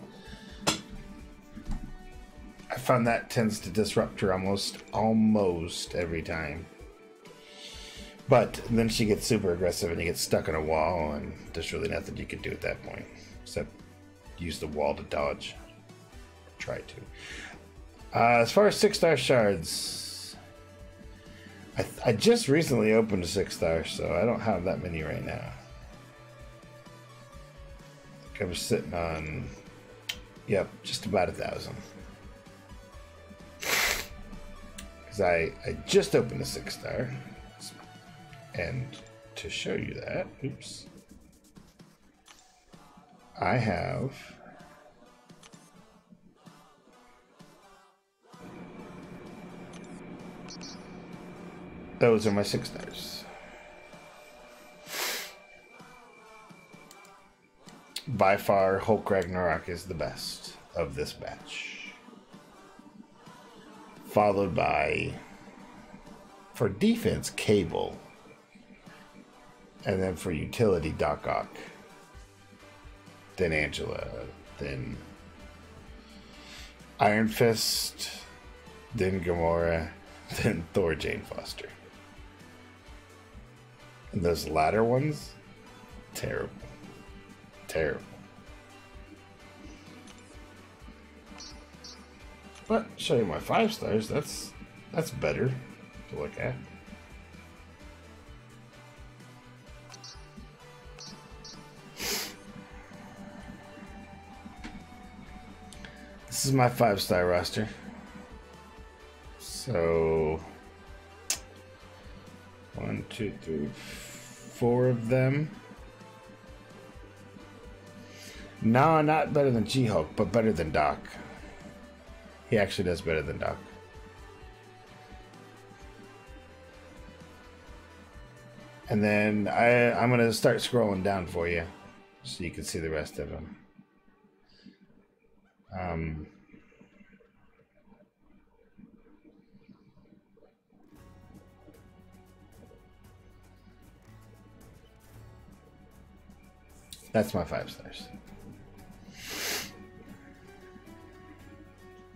I found that tends to disrupt her almost every time. But then she gets super aggressive and you get stuck in a wall, and there's really nothing you can do at that point except use the wall to dodge. Try to. As far as 6-star shards, I just recently opened a 6-star, so I don't have that many right now. I think I was sitting on, yep, just about 1,000. Because I just opened a 6-star. And to show you that, oops, I have those are my 6-stars. By far, Hulk Ragnarok is the best of this batch. Followed by, for defense, Cable. And then for utility, Doc Ock. Then Angela. Then Iron Fist. then Gamora, then Thor Jane Foster. And those latter ones, terrible. Terrible. But show you my 5 stars, that's better to look at. This is my 5-star roster. So 1, 2, 3, 4 of them. No, not better than She-Hulk, but better than Doc. He actually does better than Doc. And then I'm going to start scrolling down for you so you can see the rest of them. That's my 5 stars.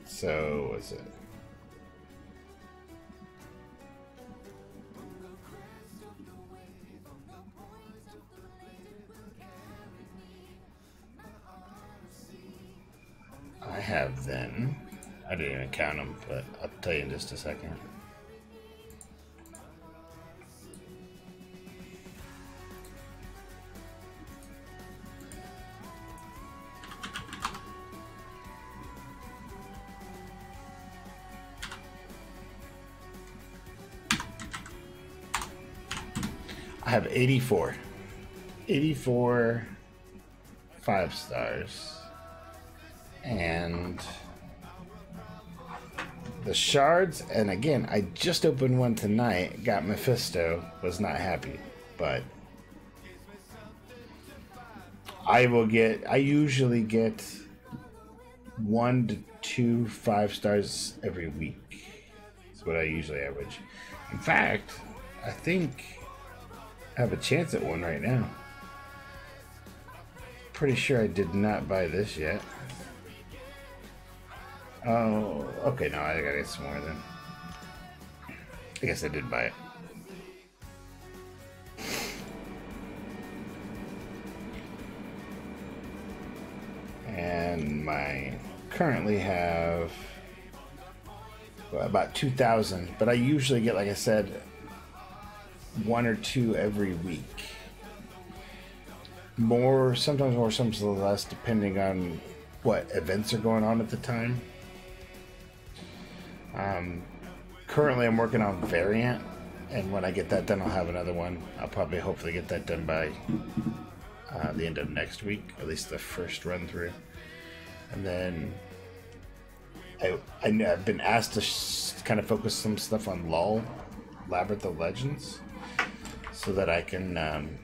So, what's it? I have then, I didn't even count them, but I'll tell you in just a second. I have 84. 84 5 stars. And the shards, and again, I just opened one tonight, got Mephisto, was not happy, but I usually get 1 to 2 5 stars every week. That's what I usually average. In fact, I think I have a chance at one right now. Pretty sure I did not buy this yet. Oh, okay, no, I gotta get some more then. I guess I did buy it. And currently have about 2,000, but I usually get, like I said, 1 or 2 every week. Sometimes more, sometimes less, depending on what events are going on at the time. Currently I'm working on Variant, and when I get that done I'll have another one. I'll probably hopefully get that done by the end of next week, at least the first run through. And then I've been asked to kind of focus some stuff on LOL, Labyrinth of Legends, so that I can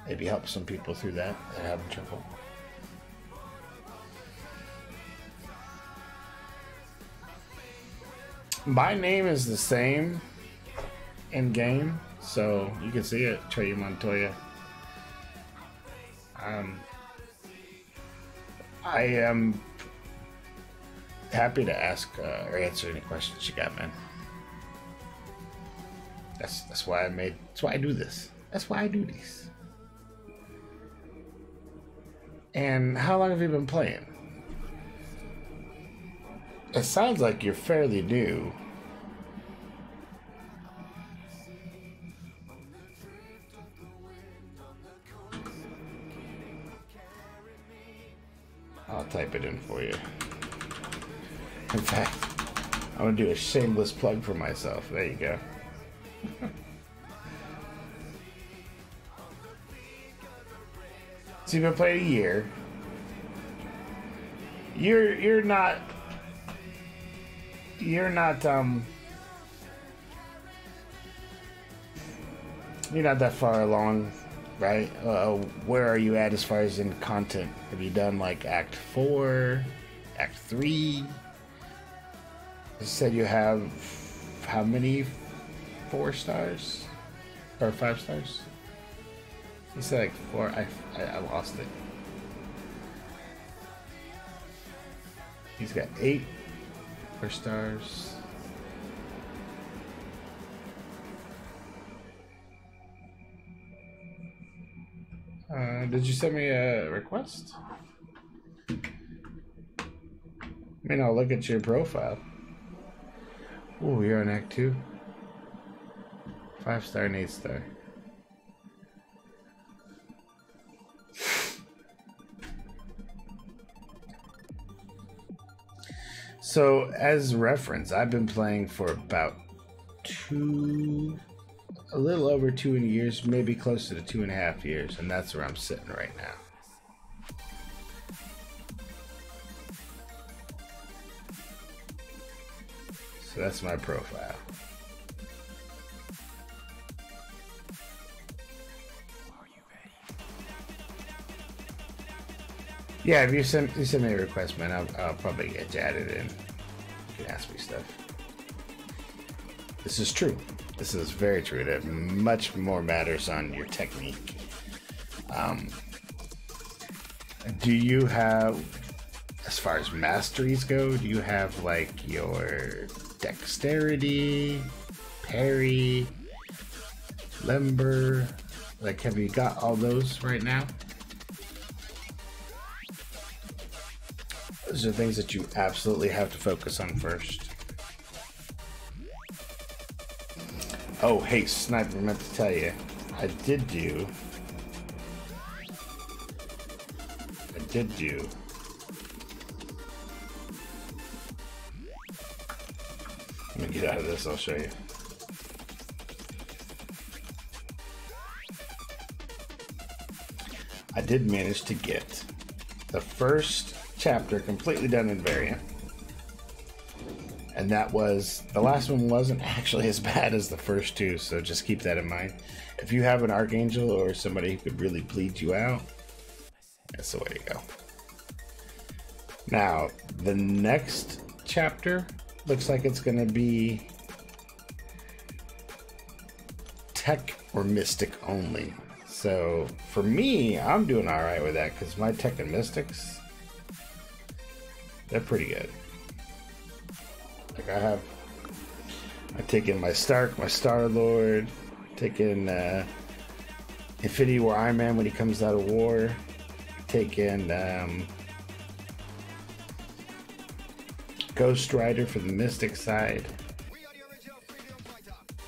maybe help some people through that are having trouble. My name is the same in game, so you can see it, Atreiu Montoya. I am happy to ask or answer any questions you got, man. That's why I do this. That's why I do these. And how long have you been playing? It sounds like you're fairly new. I'll type it in for you. In fact, I'm gonna do a shameless plug for myself. There you go. So you've been playing a year. You're not that far along, right? Where are you at as far as in content? Have you done like Act 4, Act 3? You said you have how many 4 stars or 5 stars? You said like 4. I lost it. He's got 8. our stars. Did you send me a request? I mean, I'll look at your profile. Oh, you're on Act 2. 5-star and 8-star. So, as reference, I've been playing for about a little over 2 years, maybe closer to 2.5 years, and that's where I'm sitting right now. So that's my profile. Yeah, if you send me a request, man, I'll probably get you added in. You can ask me stuff. This is true. This is very true. That much more matters on your technique. Do you have, as far as masteries go, do you have like your dexterity, parry, limber? Like, have you got all those right now? Those are things that you absolutely have to focus on first. Oh, hey, Sniper, I meant to tell you. I did do... Let me get out of this, I'll show you. I did manage to get the first chapter completely done in variant, and that was, the last one wasn't actually as bad as the first two, so just keep that in mind. If you have an archangel or somebody who could really bleed you out, that's the way to go. Now the next chapter looks like it's gonna be tech or mystic only. So for me, I'm doing all right with that because my tech and mystics, they're pretty good. Like I've taken my Stark, my Star-Lord, taken Infinity War Iron Man when he comes out of war, taken Ghost Rider for the Mystic side,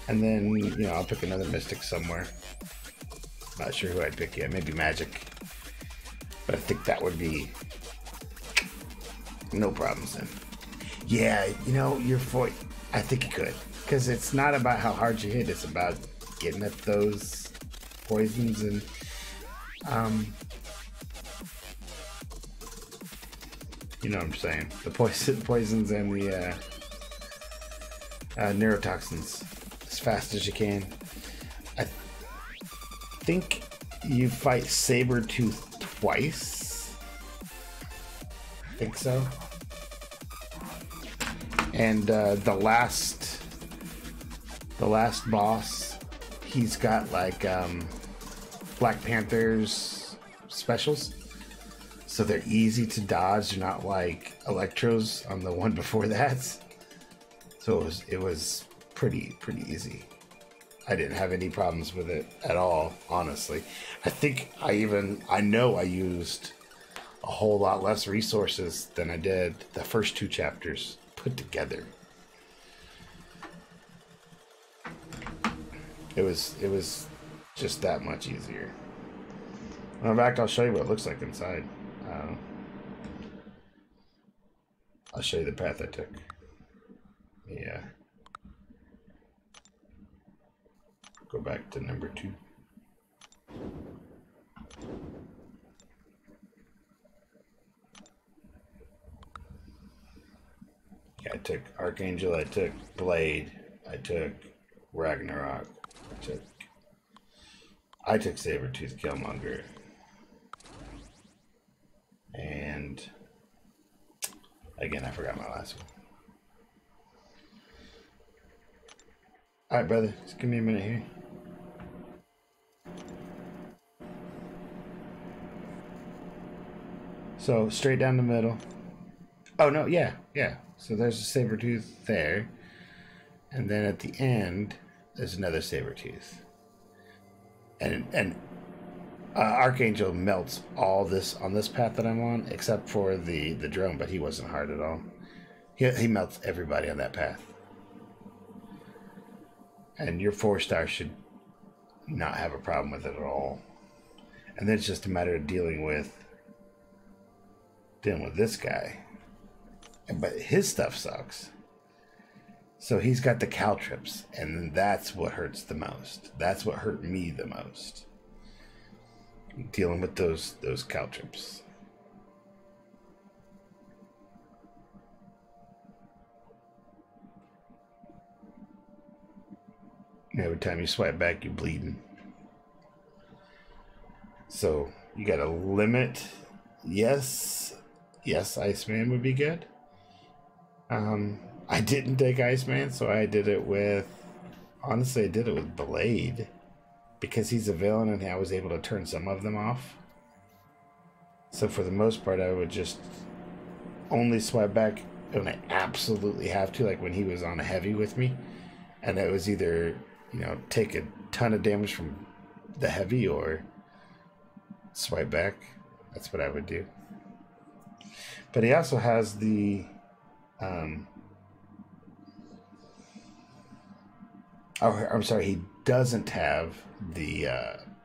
and then, you know, I'll pick another Mystic somewhere. Not sure who I'd pick yet, maybe Magic, but I think that would be no problems then. Yeah, you know, I think you could, because it's not about how hard you hit, it's about getting at those poisons and you know what I'm saying, the poisons and the neurotoxins as fast as you can. I think you fight Sabretooth twice. I think so. And the last boss, he's got like Black Panther's specials, so they're easy to dodge. They're not like Electros on the one before that. So it was pretty easy. I didn't have any problems with it at all, honestly. I think I know I used a whole lot less resources than I did the first two chapters put together. It was just that much easier. In fact, I'll show you what it looks like inside. I'll show you the path I took. Yeah. Go back to number 2. Yeah, I took Archangel, I took Blade, I took Ragnarok, I took Sabretooth Killmonger, and again, I forgot my last one. Alright, brother, just give me a minute here. So, straight down the middle, Oh no, yeah, yeah. So there's a saber tooth there, and then at the end there's another saber tooth, and Archangel melts all this on this path that I'm on, except for the drone, but he wasn't hard at all. He melts everybody on that path, and your 4-star should not have a problem with it at all. And then it's just a matter of dealing with this guy. But his stuff sucks. So he's got the caltrips, and that's what hurts the most. That's what hurt me the most. Dealing with those caltrips. Every time you swipe back, you're bleeding. So you gotta limit. Yes, Iceman would be good. I didn't take Iceman, so I did it with. Honestly, I did it with Blade because he's a villain, and I was able to turn some of them off. So for the most part, I would just only swipe back when I absolutely have to, like when he was on a heavy with me, and it was either take a ton of damage from the heavy or swipe back. That's what I would do. But he also has the I'm sorry, he doesn't have the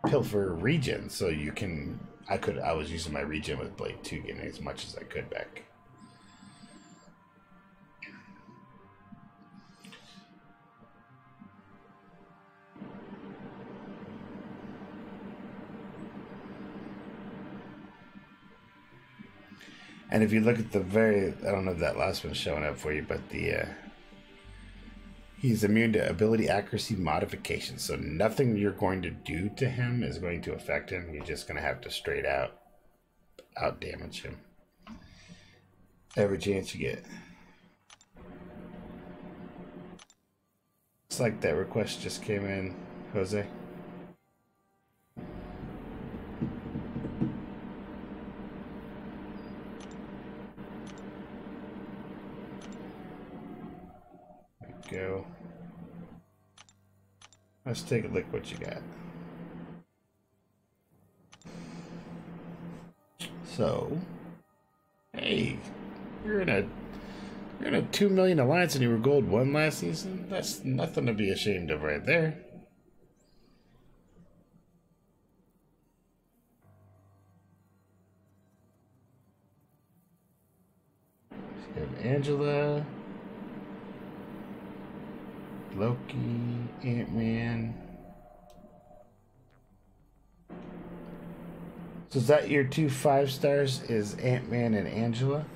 pilfer regen, so you can I was using my regen with Blade 2, getting as much as I could back. And if you look at the I don't know if that last one's showing up for you, but he's immune to ability accuracy modification. So nothing you're going to do to him is going to affect him. You're just going to have to straight out damage him every chance you get. It's like that request just came in, Jose. Go. Let's take a look what you got. So, hey, you're in a 2 million alliance and you were gold 1 last season. That's nothing to be ashamed of right there. You have Angela, Loki, Ant-Man. So is that your 2 5-stars? Is Ant-Man and Angela?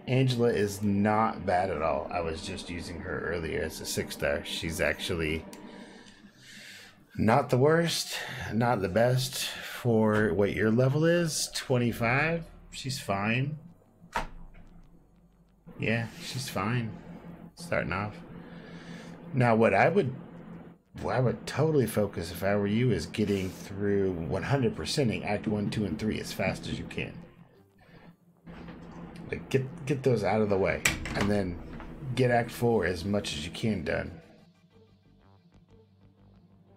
Angela is not bad at all. I was just using her earlier as a 6-star. She's actually not the worst, not the best for what your level is. 25. She's fine. Yeah, she's fine. Starting off. Now, what I would totally focus if I were you is getting through 100%ing Act 1, 2, and 3 as fast as you can. Like get those out of the way, and then get Act 4 as much as you can done.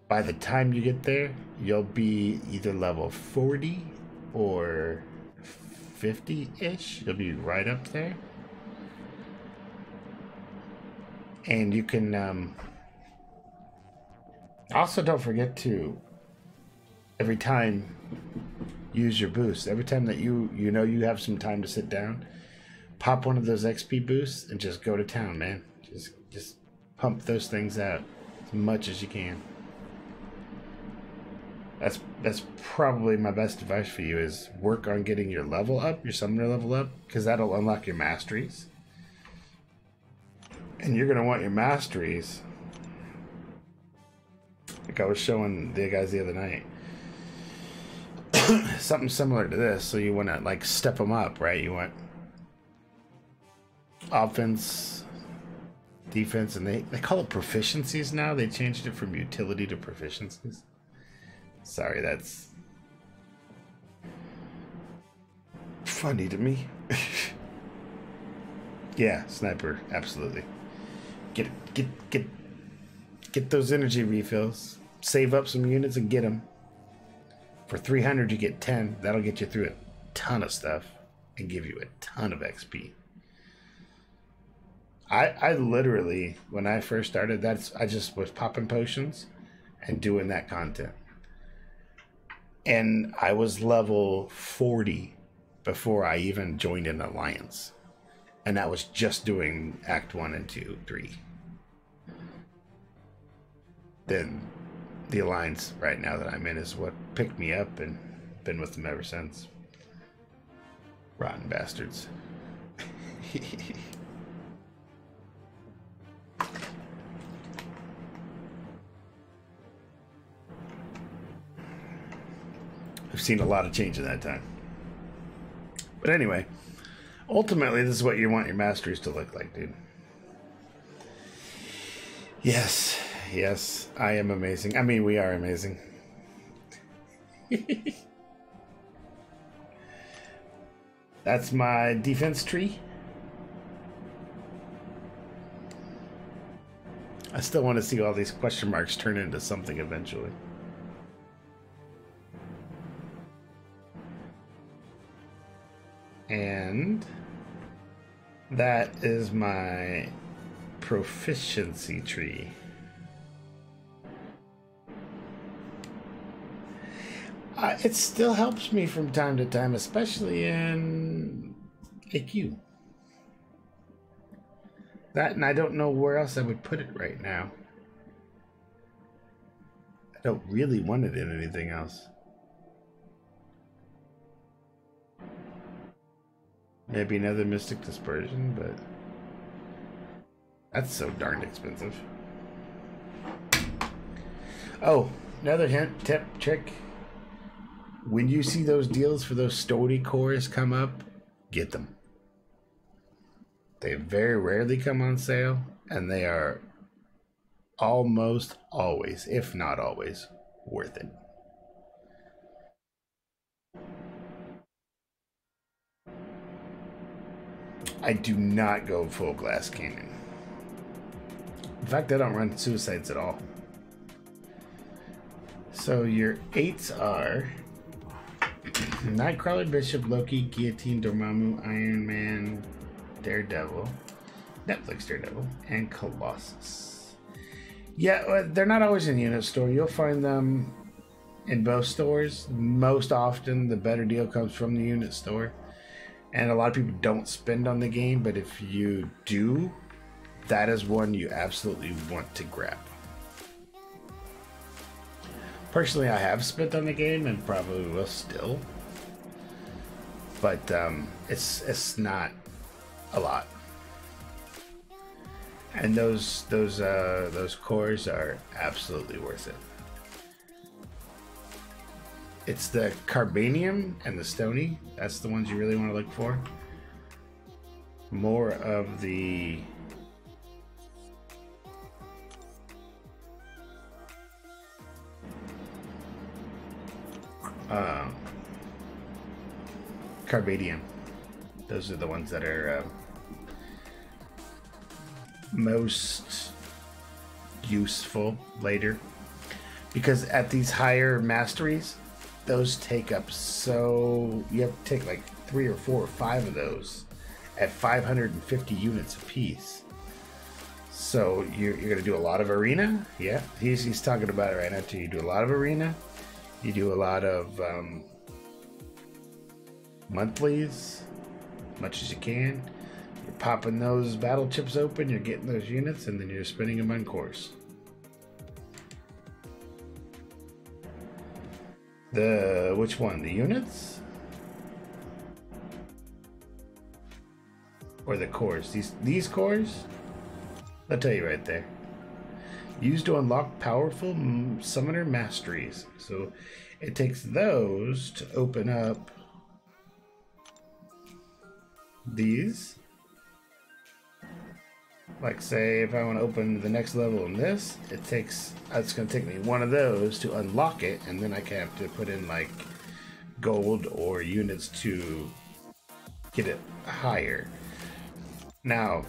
By the time you get there, you'll be either level 40 or 50-ish. You'll be right up there. And you can also don't forget to every time use your boost. Every time that you have some time to sit down, pop one of those XP boosts and just go to town, man. Just pump those things out as much as you can. That's probably my best advice for you is work on getting your level up, your summoner level up, because that'll unlock your masteries. And you're going to want your masteries. Like I was showing the guys the other night. Something similar to this. So you want to like step them up, right? You want offense, defense, and they call it proficiencies now. They changed it from utility to proficiencies. Sorry, that's funny to me. Yeah, sniper, absolutely. Get those energy refills. Save up some units and get them. For 300, you get 10. That'll get you through a ton of stuff and give you a ton of XP. I literally, when I first started, I just was popping potions and doing that content. And I was level 40 before I even joined an alliance. And that was just doing Act 1 and 2, 3. Then the alliance right now that I'm in is what picked me up and been with them ever since. Rotten bastards. I've seen a lot of change in that time. But anyway, ultimately, this is what you want your masteries to look like, dude. Yes, yes, I am amazing. I mean, we are amazing. That's my defense tree. I still want to see all these question marks turn into something eventually. And that is my proficiency tree. It still helps me from time to time, especially in AQ. That, and I don't know where else I would put it right now. I don't really want it in anything else. Maybe another Mystic Dispersion, but that's so darn expensive. Oh, another hint, tip, trick. When you see those deals for those Stony cores come up, get them. They very rarely come on sale, and they are almost always, if not always, worth it. I do not go full glass cannon. In fact, I don't run suicides at all. So your 8s are Nightcrawler, Bishop, Loki, Guillotine, Dormammu, Iron Man, Daredevil, Netflix Daredevil, and Colossus. Yeah, they're not always in the unit store. You'll find them in both stores. Most often, the better deal comes from the unit store. And a lot of people don't spend on the game, but if you do, that is one you absolutely want to grab. Personally, I have spent on the game and probably will still, but it's not a lot. And those cores are absolutely worth it. It's the Carbanium and the Stony. That's the ones you really want to look for. More of the Carbanium. Those are the ones that are most useful later. Because at these higher masteries, those take up so... You have to take like 3 or 4 or 5 of those at 550 units apiece. So you're going to do a lot of arena. Yeah, he's talking about it right now too. You do a lot of arena. You do a lot of monthlies, as much as you can. You're popping those battle chips open. You're getting those units, and then you're spinning them on course. Which one? The units? Or the cores? These cores? I'll tell you right there. Used to unlock powerful summoner masteries. So it takes those to open up these. Like say if I want to open the next level in this, it's going to take me one of those to unlock it, and then I can have to put in like gold or units to get it higher. Now,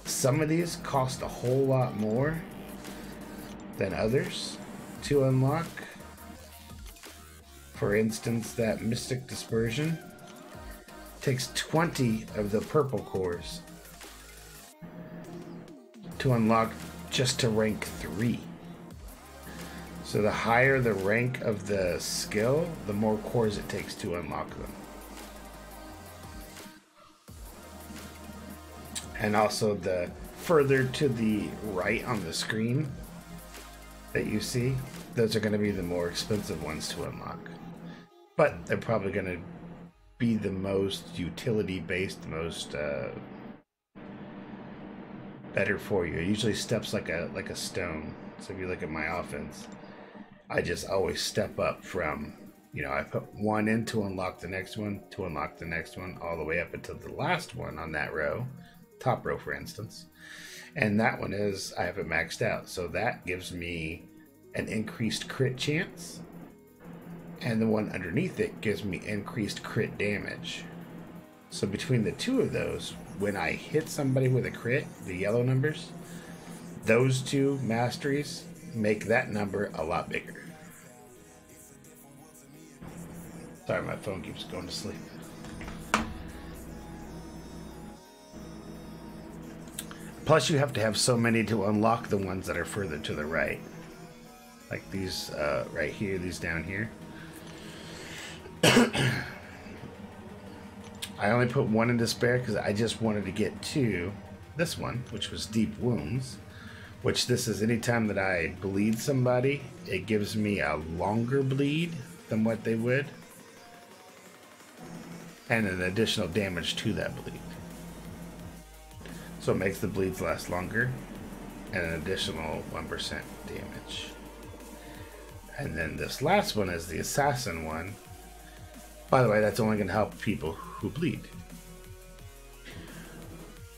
some of these cost a whole lot more than others to unlock. For instance, that Mystic Dispersion takes 20 of the purple cores to unlock just to rank 3. So the higher the rank of the skill, the more cores it takes to unlock them. And also the further to the right on the screen that you see, those are going to be the more expensive ones to unlock. But they're probably going to be the most utility based, the most better for you. It usually steps like a stone. So if you look at my offense, I just always step up from, you know, I put one in to unlock the next one, to unlock the next one, all the way up until the last one on that row, top row for instance. And that one is, I have it maxed out. So that gives me an increased crit chance. And the one underneath it gives me increased crit damage. So between the two of those, when I hit somebody with a crit, the yellow numbers, those two masteries make that number a lot bigger. Sorry, my phone keeps going to sleep. Plus, you have to have so many to unlock the ones that are further to the right. Like these right here, these down here. I only put one in despair because I just wanted to get to this one, which was Deep Wounds. Which this is anytime that I bleed somebody, it gives me a longer bleed than what they would. And an additional damage to that bleed. So it makes the bleeds last longer. And an additional 1% damage. And then this last one is the Assassin one. By the way, that's only going to help people who bleed.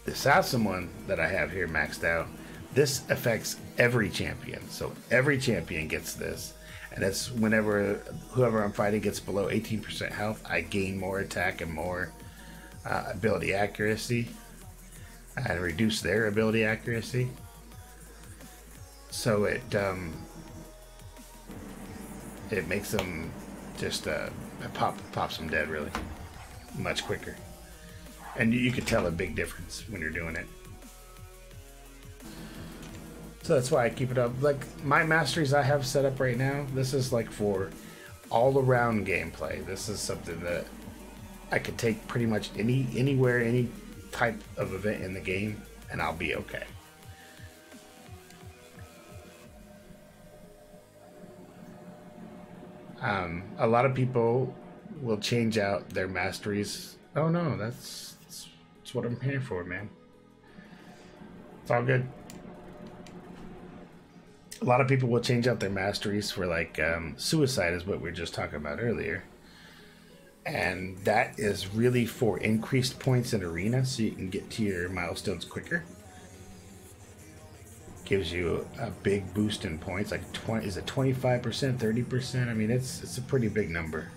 The Assassin one that I have here maxed out, this affects every champion. So every champion gets this. And it's whenever whoever I'm fighting gets below 18% health, I gain more attack and more ability accuracy. And reduce their ability accuracy. So it makes them just pops them dead really much quicker. And you can tell a big difference when you're doing it. So that's why I keep it up. Like my masteries I have set up right now, this is like for all around gameplay. This is something that I could take pretty much anywhere, any type of event in the game, and I'll be okay. A lot of people will change out their masteries. Oh no, that's what I'm here for, man. It's all good. A lot of people will change out their masteries for like suicide is what we were just talking about earlier. And that is really for increased points in arena so you can get to your milestones quicker. Gives you a big boost in points, like 20, is it 25%, 30%? I mean, it's a pretty big number.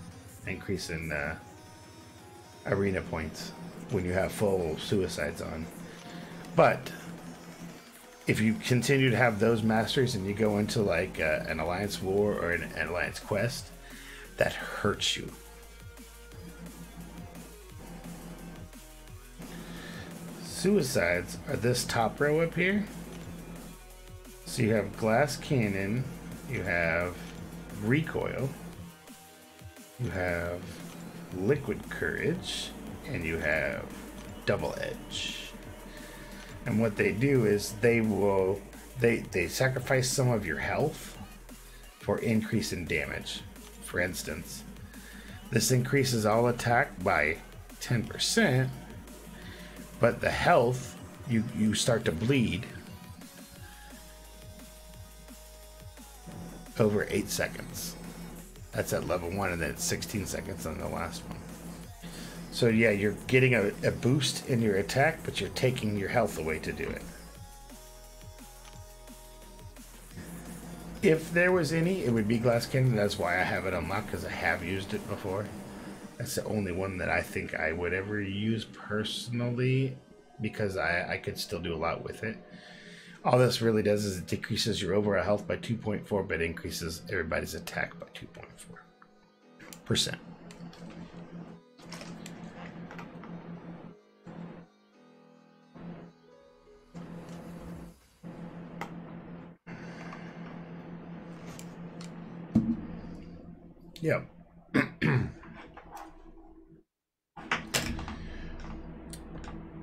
Increase in arena points when you have full suicides on. But if you continue to have those masteries and you go into like an alliance war or an alliance quest, that hurts you. Suicides are this top row up here. So you have glass cannon, you have recoil, you have liquid courage, and you have double edge. And what they do is they sacrifice some of your health for increase in damage. For instance, this increases all attack by 10%, but the health you start to bleed over 8 seconds. That's at level 1, and then it's 16 seconds on the last one. So yeah, you're getting a boost in your attack, but you're taking your health away to do it. If there was any, it would be glass cannon. That's why I have it unlocked, because I have used it before. That's the only one that I think I would ever use personally, because I could still do a lot with it. All this really does is it decreases your overall health by 2.4, but increases everybody's attack by 2.4%. Yep.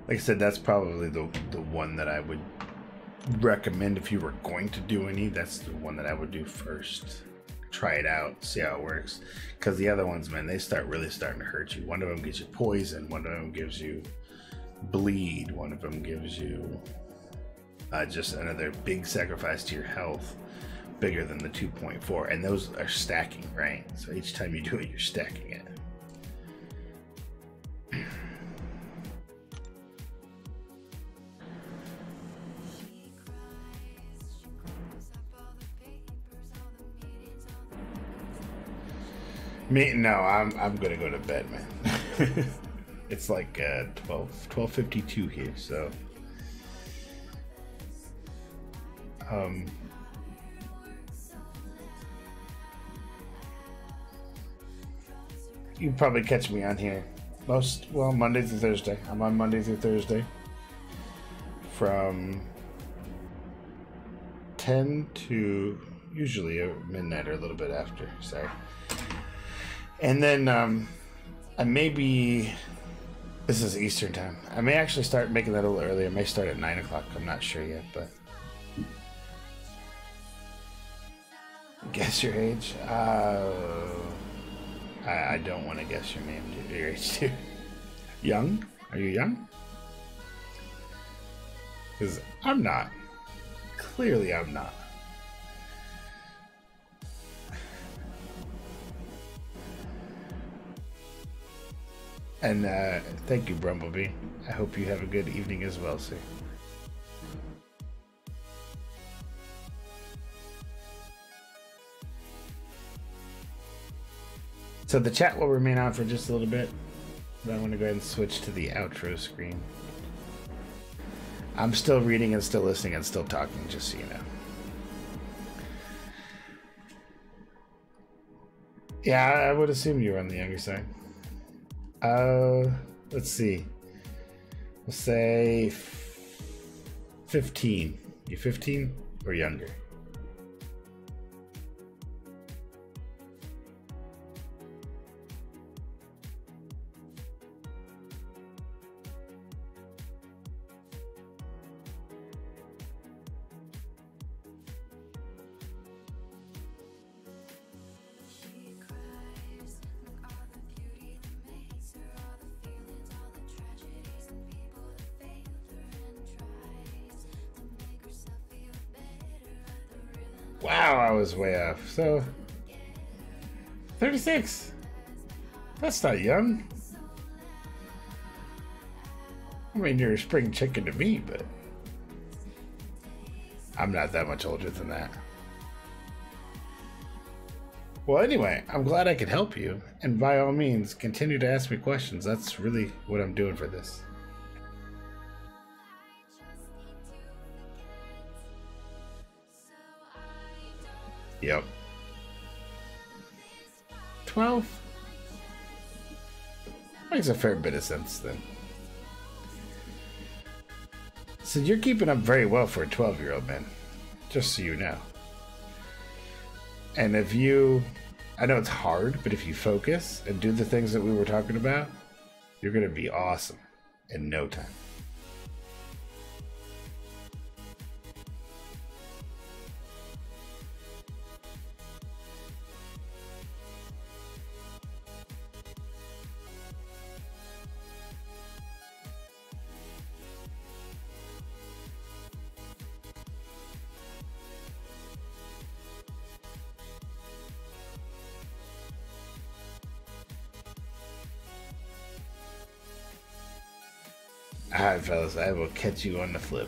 Like I said, that's probably the one that I would recommend if you were going to do any. That's the one that I would do first. Try it out, see how it works. Because the other ones, man, they start really starting to hurt you. One of them gives you poison. One of them gives you bleed. One of them gives you just another big sacrifice to your health, bigger than the 2.4. And those are stacking, right? So each time you do it, you're stacking it. Me, no, I'm gonna go to bed, man. It's like 12:52 here, so you probably catch me on here Monday through Thursday. I'm on Monday through Thursday from 10 to usually midnight or a little bit after. Sorry. And then I may be, this is Eastern time. I may actually start making that a little earlier. I may start at 9 o'clock. I'm not sure yet, but guess your age. I don't want to guess your name, your age too. Young? Are you young? Because I'm not. Clearly, I'm not. And thank you, Brumblebee. I hope you have a good evening as well, sir. So the chat will remain on for just a little bit, but I'm going to go ahead and switch to the outro screen. I'm still reading and still listening and still talking, just so you know. Yeah, I would assume you were on the younger side. Let's see. We'll say 15. You 15 or younger? Wow, I was way off. So, 36. That's not young. I mean, you're a spring chicken to me, but I'm not that much older than that. Well, anyway, I'm glad I could help you. And by all means, continue to ask me questions. That's really what I'm doing for this. Yep. 12? Makes a fair bit of sense then. So you're keeping up very well for a 12-year-old, man. Just so you know. And if you, I know it's hard, but if you focus and do the things that we were talking about, you're going to be awesome in no time. Alright, fellas, I will catch you on the flip.